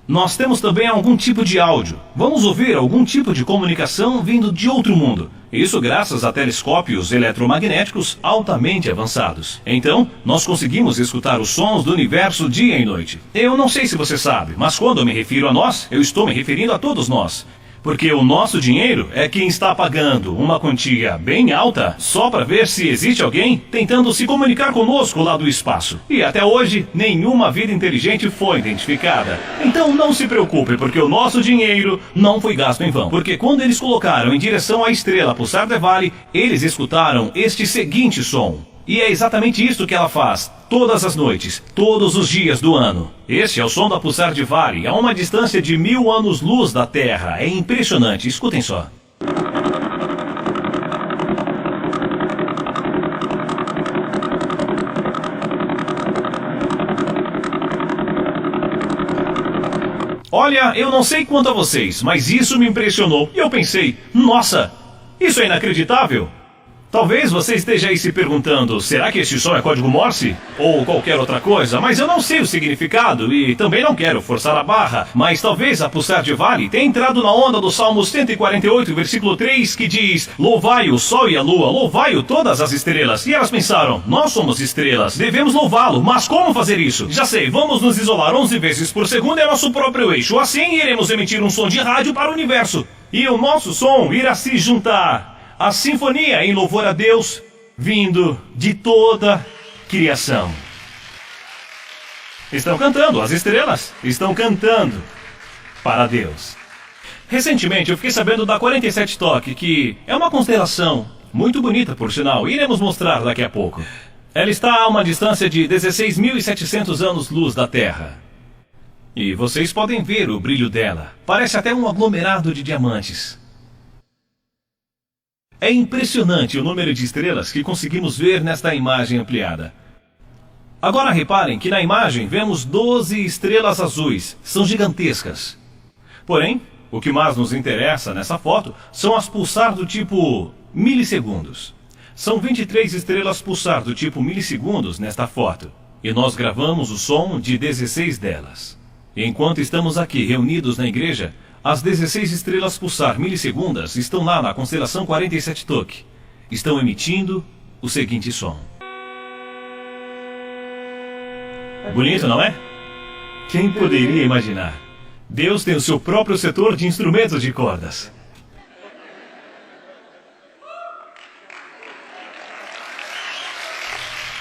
Nós temos também algum tipo de áudio. Vamos ouvir algum tipo de comunicação vindo de outro mundo. Isso graças a telescópios eletromagnéticos altamente avançados. Então, nós conseguimos escutar os sons do universo dia e noite. Eu não sei se você sabe, mas quando eu me refiro a nós, eu estou me referindo a todos nós. Porque o nosso dinheiro é quem está pagando uma quantia bem alta só para ver se existe alguém tentando se comunicar conosco lá do espaço. E até hoje, nenhuma vida inteligente foi identificada. Então não se preocupe, porque o nosso dinheiro não foi gasto em vão. Porque quando eles colocaram em direção à estrela Pulsar de Vale, eles escutaram este seguinte som. E é exatamente isso que ela faz, todas as noites, todos os dias do ano. Este é o som da Pulsar de Vale, a uma distância de 1000 anos-luz da Terra. É impressionante, escutem só. Olha, eu não sei quanto a vocês, mas isso me impressionou. E eu pensei, nossa, isso é inacreditável. Talvez você esteja aí se perguntando, será que este som é código Morse? Ou qualquer outra coisa, mas eu não sei o significado e também não quero forçar a barra, mas talvez a Pulsar de Vale tenha entrado na onda do Salmo 148, versículo 3, que diz, louvai o sol e a lua, louvai-o todas as estrelas. E elas pensaram, nós somos estrelas, devemos louvá-lo, mas como fazer isso? Já sei, vamos nos isolar 11 vezes por segundo em nosso próprio eixo, assim iremos emitir um som de rádio para o universo. E o nosso som irá se juntar a sinfonia em louvor a Deus, vindo de toda a criação. Estão cantando, as estrelas estão cantando para Deus. Recentemente eu fiquei sabendo da 47 Toque, que é uma constelação muito bonita, por sinal, e iremos mostrar daqui a pouco. Ela está a uma distância de 16.700 anos-luz da Terra. E vocês podem ver o brilho dela. Parece até um aglomerado de diamantes. É impressionante o número de estrelas que conseguimos ver nesta imagem ampliada. Agora reparem que na imagem vemos 12 estrelas azuis. São gigantescas. Porém, o que mais nos interessa nessa foto são as pulsar do tipo milissegundos. São 23 estrelas pulsar do tipo milissegundos nesta foto. E nós gravamos o som de 16 delas. E enquanto estamos aqui reunidos na igreja, as 16 estrelas pulsar milissegundas estão lá na constelação 47 Toque. Estão emitindo o seguinte som. Bonito, não é? Quem poderia imaginar? Deus tem o seu próprio setor de instrumentos de cordas.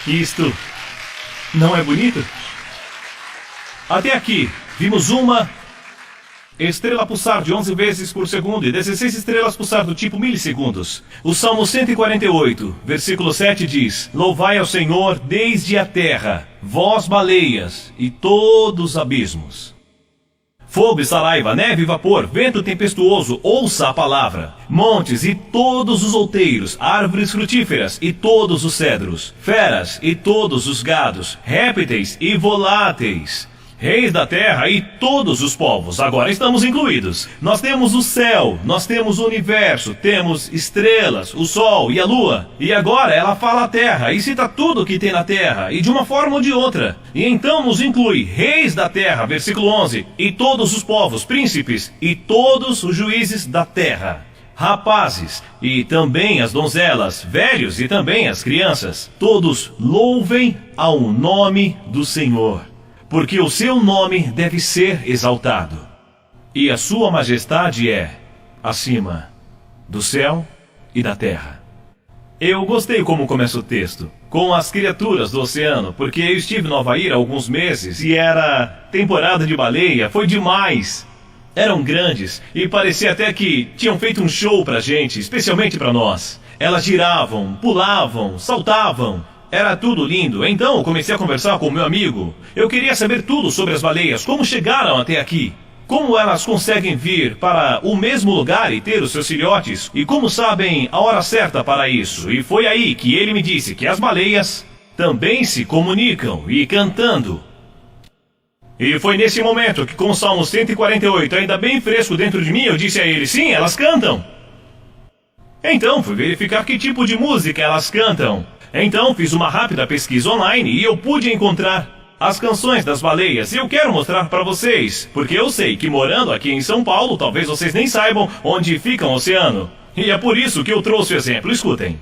Isto não é bonito? Até aqui, vimos uma estrela pulsar de 11 vezes por segundo e 16 estrelas pulsar do tipo milissegundos. O Salmo 148, versículo 7 diz: Louvai ao Senhor desde a terra, vós baleias e todos os abismos. Fogo e saraiva, neve e vapor, vento tempestuoso, ouça a palavra. Montes e todos os outeiros, árvores frutíferas e todos os cedros, feras e todos os gados, répteis e voláteis, reis da terra e todos os povos, agora estamos incluídos. Nós temos o céu, nós temos o universo, temos estrelas, o sol e a lua. E agora ela fala a terra e cita tudo que tem na terra, e de uma forma ou de outra. E então nos inclui reis da terra, versículo 11, e todos os povos, príncipes, e todos os juízes da terra. Rapazes, e também as donzelas, velhos e também as crianças, todos louvem ao nome do Senhor. Porque o seu nome deve ser exaltado, e a sua majestade é acima do céu e da terra. Eu gostei como começa o texto, com as criaturas do oceano, porque eu estive no Havaí há alguns meses e era temporada de baleia, foi demais. Eram grandes e parecia até que tinham feito um show pra gente, especialmente pra nós. Elas giravam, pulavam, saltavam. Era tudo lindo, então eu comecei a conversar com o meu amigo. Eu queria saber tudo sobre as baleias, como chegaram até aqui. Como elas conseguem vir para o mesmo lugar e ter os seus filhotes, e como sabem a hora certa para isso. E foi aí que ele me disse que as baleias também se comunicam e cantando. E foi nesse momento que, com o Salmo 148 ainda bem fresco dentro de mim, eu disse a ele: sim, elas cantam. Então fui verificar que tipo de música elas cantam. Então fiz uma rápida pesquisa online e eu pude encontrar as canções das baleias. E eu quero mostrar para vocês, porque eu sei que morando aqui em São Paulo, talvez vocês nem saibam onde fica o oceano. E é por isso que eu trouxe o exemplo. Escutem.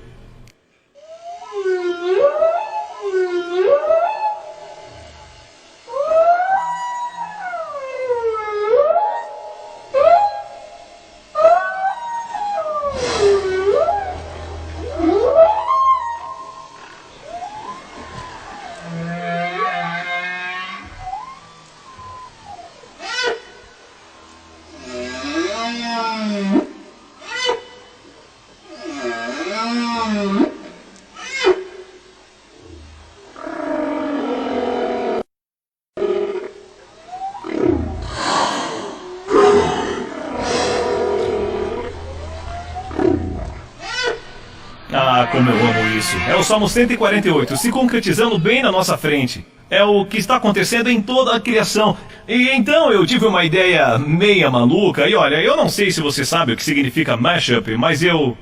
Ah, como eu amo isso. É o Salmo 148 se concretizando bem na nossa frente. É o que está acontecendo em toda a criação. E então eu tive uma ideia meia maluca. E olha, eu não sei se você sabe o que significa mashup, mas eu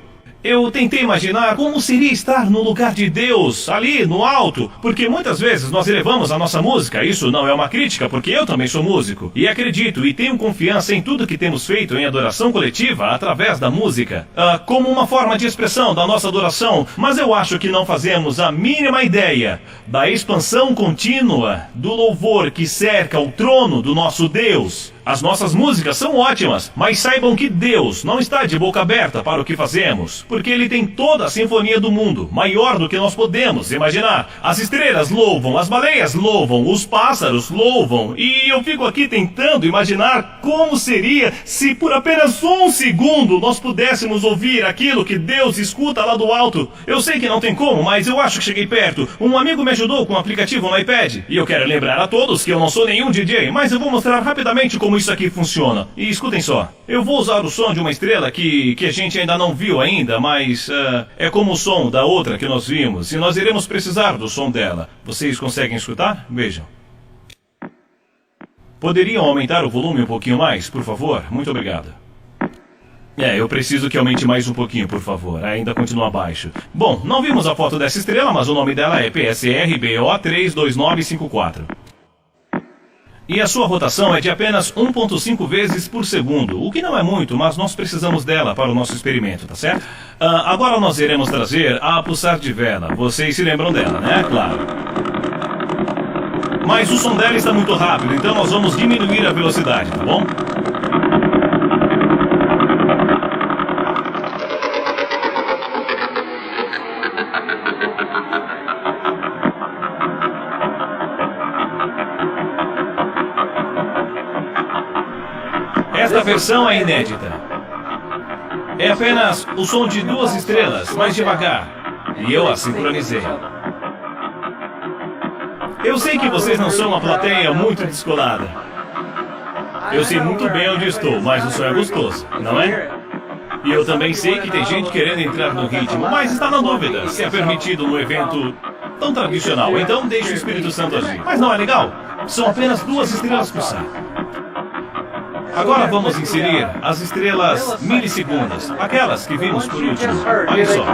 tentei imaginar como seria estar no lugar de Deus, ali no alto, porque muitas vezes nós elevamos a nossa música. Isso não é uma crítica, porque eu também sou músico. E acredito e tenho confiança em tudo que temos feito em adoração coletiva através da música, como uma forma de expressão da nossa adoração, mas eu acho que não fazemos a mínima ideia da expansão contínua do louvor que cerca o trono do nosso Deus. As nossas músicas são ótimas, mas saibam que Deus não está de boca aberta para o que fazemos, porque Ele tem toda a sinfonia do mundo, maior do que nós podemos imaginar. As estrelas louvam, as baleias louvam, os pássaros louvam, e eu fico aqui tentando imaginar como seria se por apenas um segundo nós pudéssemos ouvir aquilo que Deus escuta lá do alto. Eu sei que não tem como, mas eu acho que cheguei perto. Um amigo me ajudou com um aplicativo no iPad, e eu quero lembrar a todos que eu não sou nenhum DJ, mas eu vou mostrar rapidamente como isso aqui funciona. E escutem só, eu vou usar o som de uma estrela que a gente ainda não viu ainda, mas é como o som da outra que nós vimos, e nós iremos precisar do som dela. Vocês conseguem escutar? Vejam. Poderiam aumentar o volume um pouquinho mais, por favor? Muito obrigado. Eu preciso que aumente mais um pouquinho, por favor. Ainda continua baixo. Bom, não vimos a foto dessa estrela, mas o nome dela é PSRBO 32954. E a sua rotação é de apenas 1,5 vezes por segundo, o que não é muito, mas nós precisamos dela para o nosso experimento, tá certo? Agora nós iremos trazer a pulsar de vela. Vocês se lembram dela, né? Claro. Mas o som dela está muito rápido, então nós vamos diminuir a velocidade, tá bom? Esta versão é inédita. É apenas o som de 2 estrelas, mais devagar. E eu a sincronizei. Eu sei que vocês não são uma plateia muito descolada. Eu sei muito bem onde estou, mas o som é gostoso, não é? E eu também sei que tem gente querendo entrar no ritmo, mas está na dúvida se é permitido no evento tão tradicional. Então deixe o Espírito Santo agir. Mas não é legal? São apenas 2 estrelas por saco. Agora vamos inserir as estrelas milissegundas, aquelas que vimos por último. Olha só.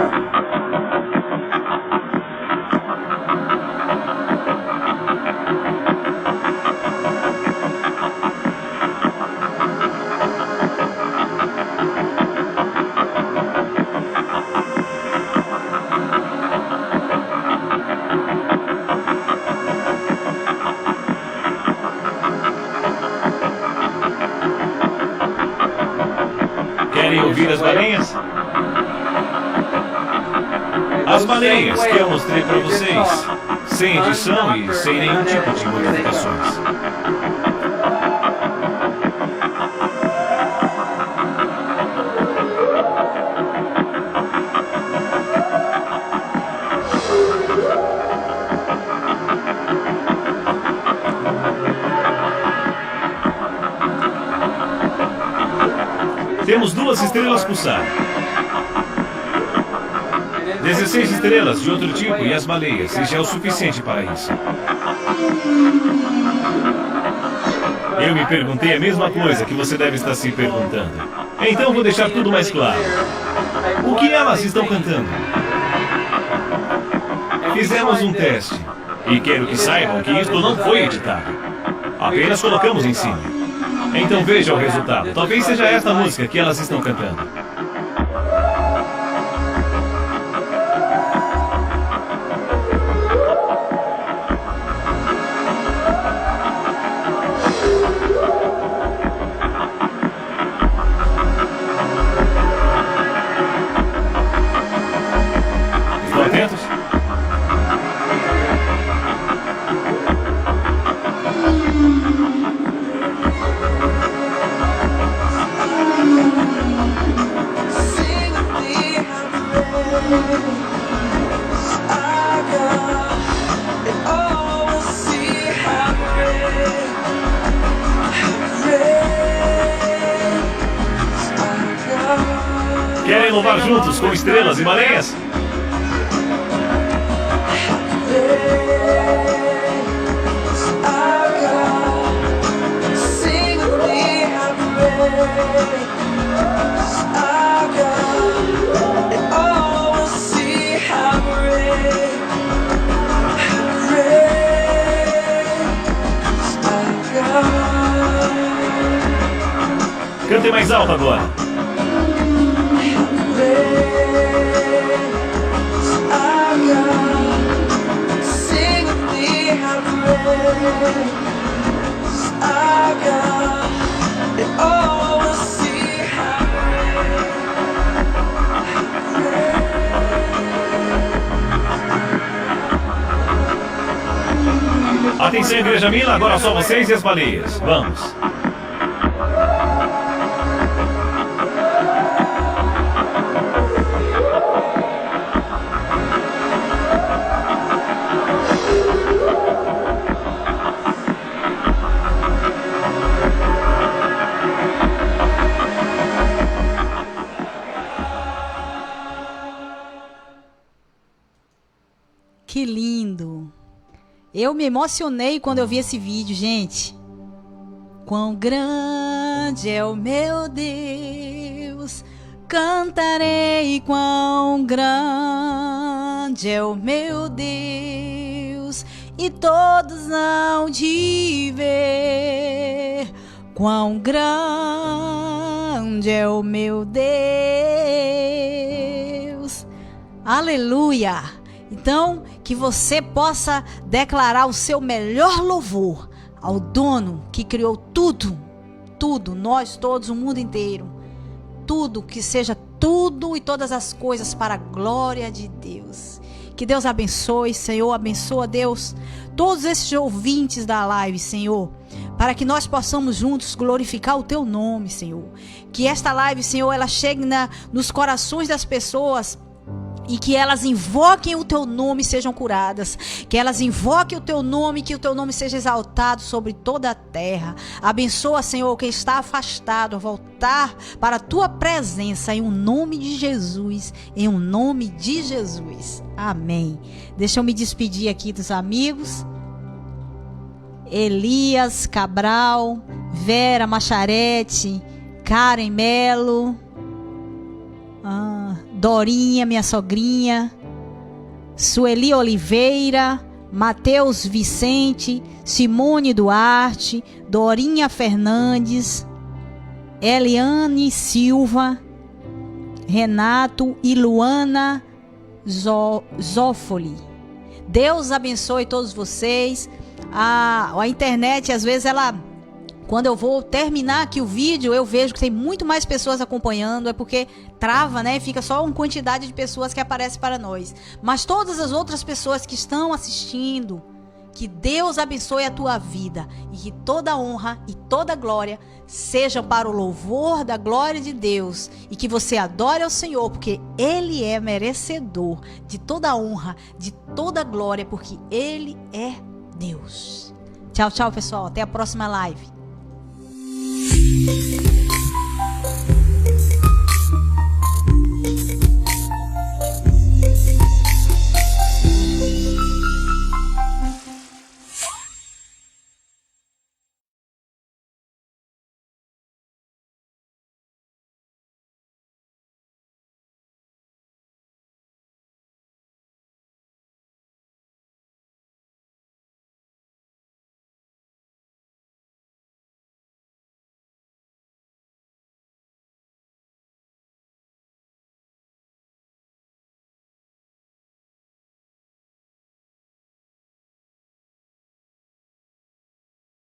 Querem ouvir as baleias? As baleias que eu mostrei para vocês, sem edição e sem nenhum tipo de modificações. Temos 2 estrelas pulsar. 16 estrelas de outro tipo e as baleias, e já é o suficiente para isso. Eu me perguntei a mesma coisa que você deve estar se perguntando. Então vou deixar tudo mais claro. O que elas estão cantando? Fizemos um teste. E quero que saibam que isto não foi editado. Apenas colocamos em cima. Então veja o resultado. Talvez seja esta música que elas estão cantando. Estão atentos? Querem louvar juntos com estrelas e baleias? Cantem mais alto agora. Atenção, Igreja Mila, agora só vocês e as baleias. Vamos. Que lindo! Eu me emocionei quando eu vi esse vídeo, gente. Quão grande é o meu Deus, cantarei quão grande é o meu Deus, e todos hão de ver quão grande é o meu Deus. Aleluia! Então, que você possa declarar o seu melhor louvor ao dono que criou tudo, tudo, nós todos, o mundo inteiro. Tudo, que seja tudo e todas as coisas para a glória de Deus. Que Deus abençoe, Senhor, abençoa, Deus, todos esses ouvintes da live, Senhor, para para que nós possamos juntos glorificar o teu nome, Senhor. Que esta live, Senhor, ela chegue nos corações das pessoas e que elas invoquem o teu nome e sejam curadas. Que elas invoquem o teu nome, que o teu nome seja exaltado sobre toda a terra. Abençoa, Senhor, quem está afastado a voltar para a tua presença, em um nome de Jesus, em um nome de Jesus. Amém. Deixa eu me despedir aqui dos amigos. Elias Cabral, Vera Macharete, Karen Melo, Dorinha, minha sogrinha, Sueli Oliveira, Mateus Vicente, Simone Duarte, Dorinha Fernandes, Eliane Silva, Renato e Luana Zófoli. Deus abençoe todos vocês. A internet, às vezes, quando eu vou terminar aqui o vídeo, eu vejo que tem muito mais pessoas acompanhando. É porque trava, né? Fica só uma quantidade de pessoas que aparece para nós. Mas todas as outras pessoas que estão assistindo, que Deus abençoe a tua vida. E que toda honra e toda glória seja para o louvor da glória de Deus. E que você adore ao Senhor, porque Ele é merecedor de toda honra, de toda glória, porque Ele é Deus. Tchau, tchau, pessoal. Até a próxima live.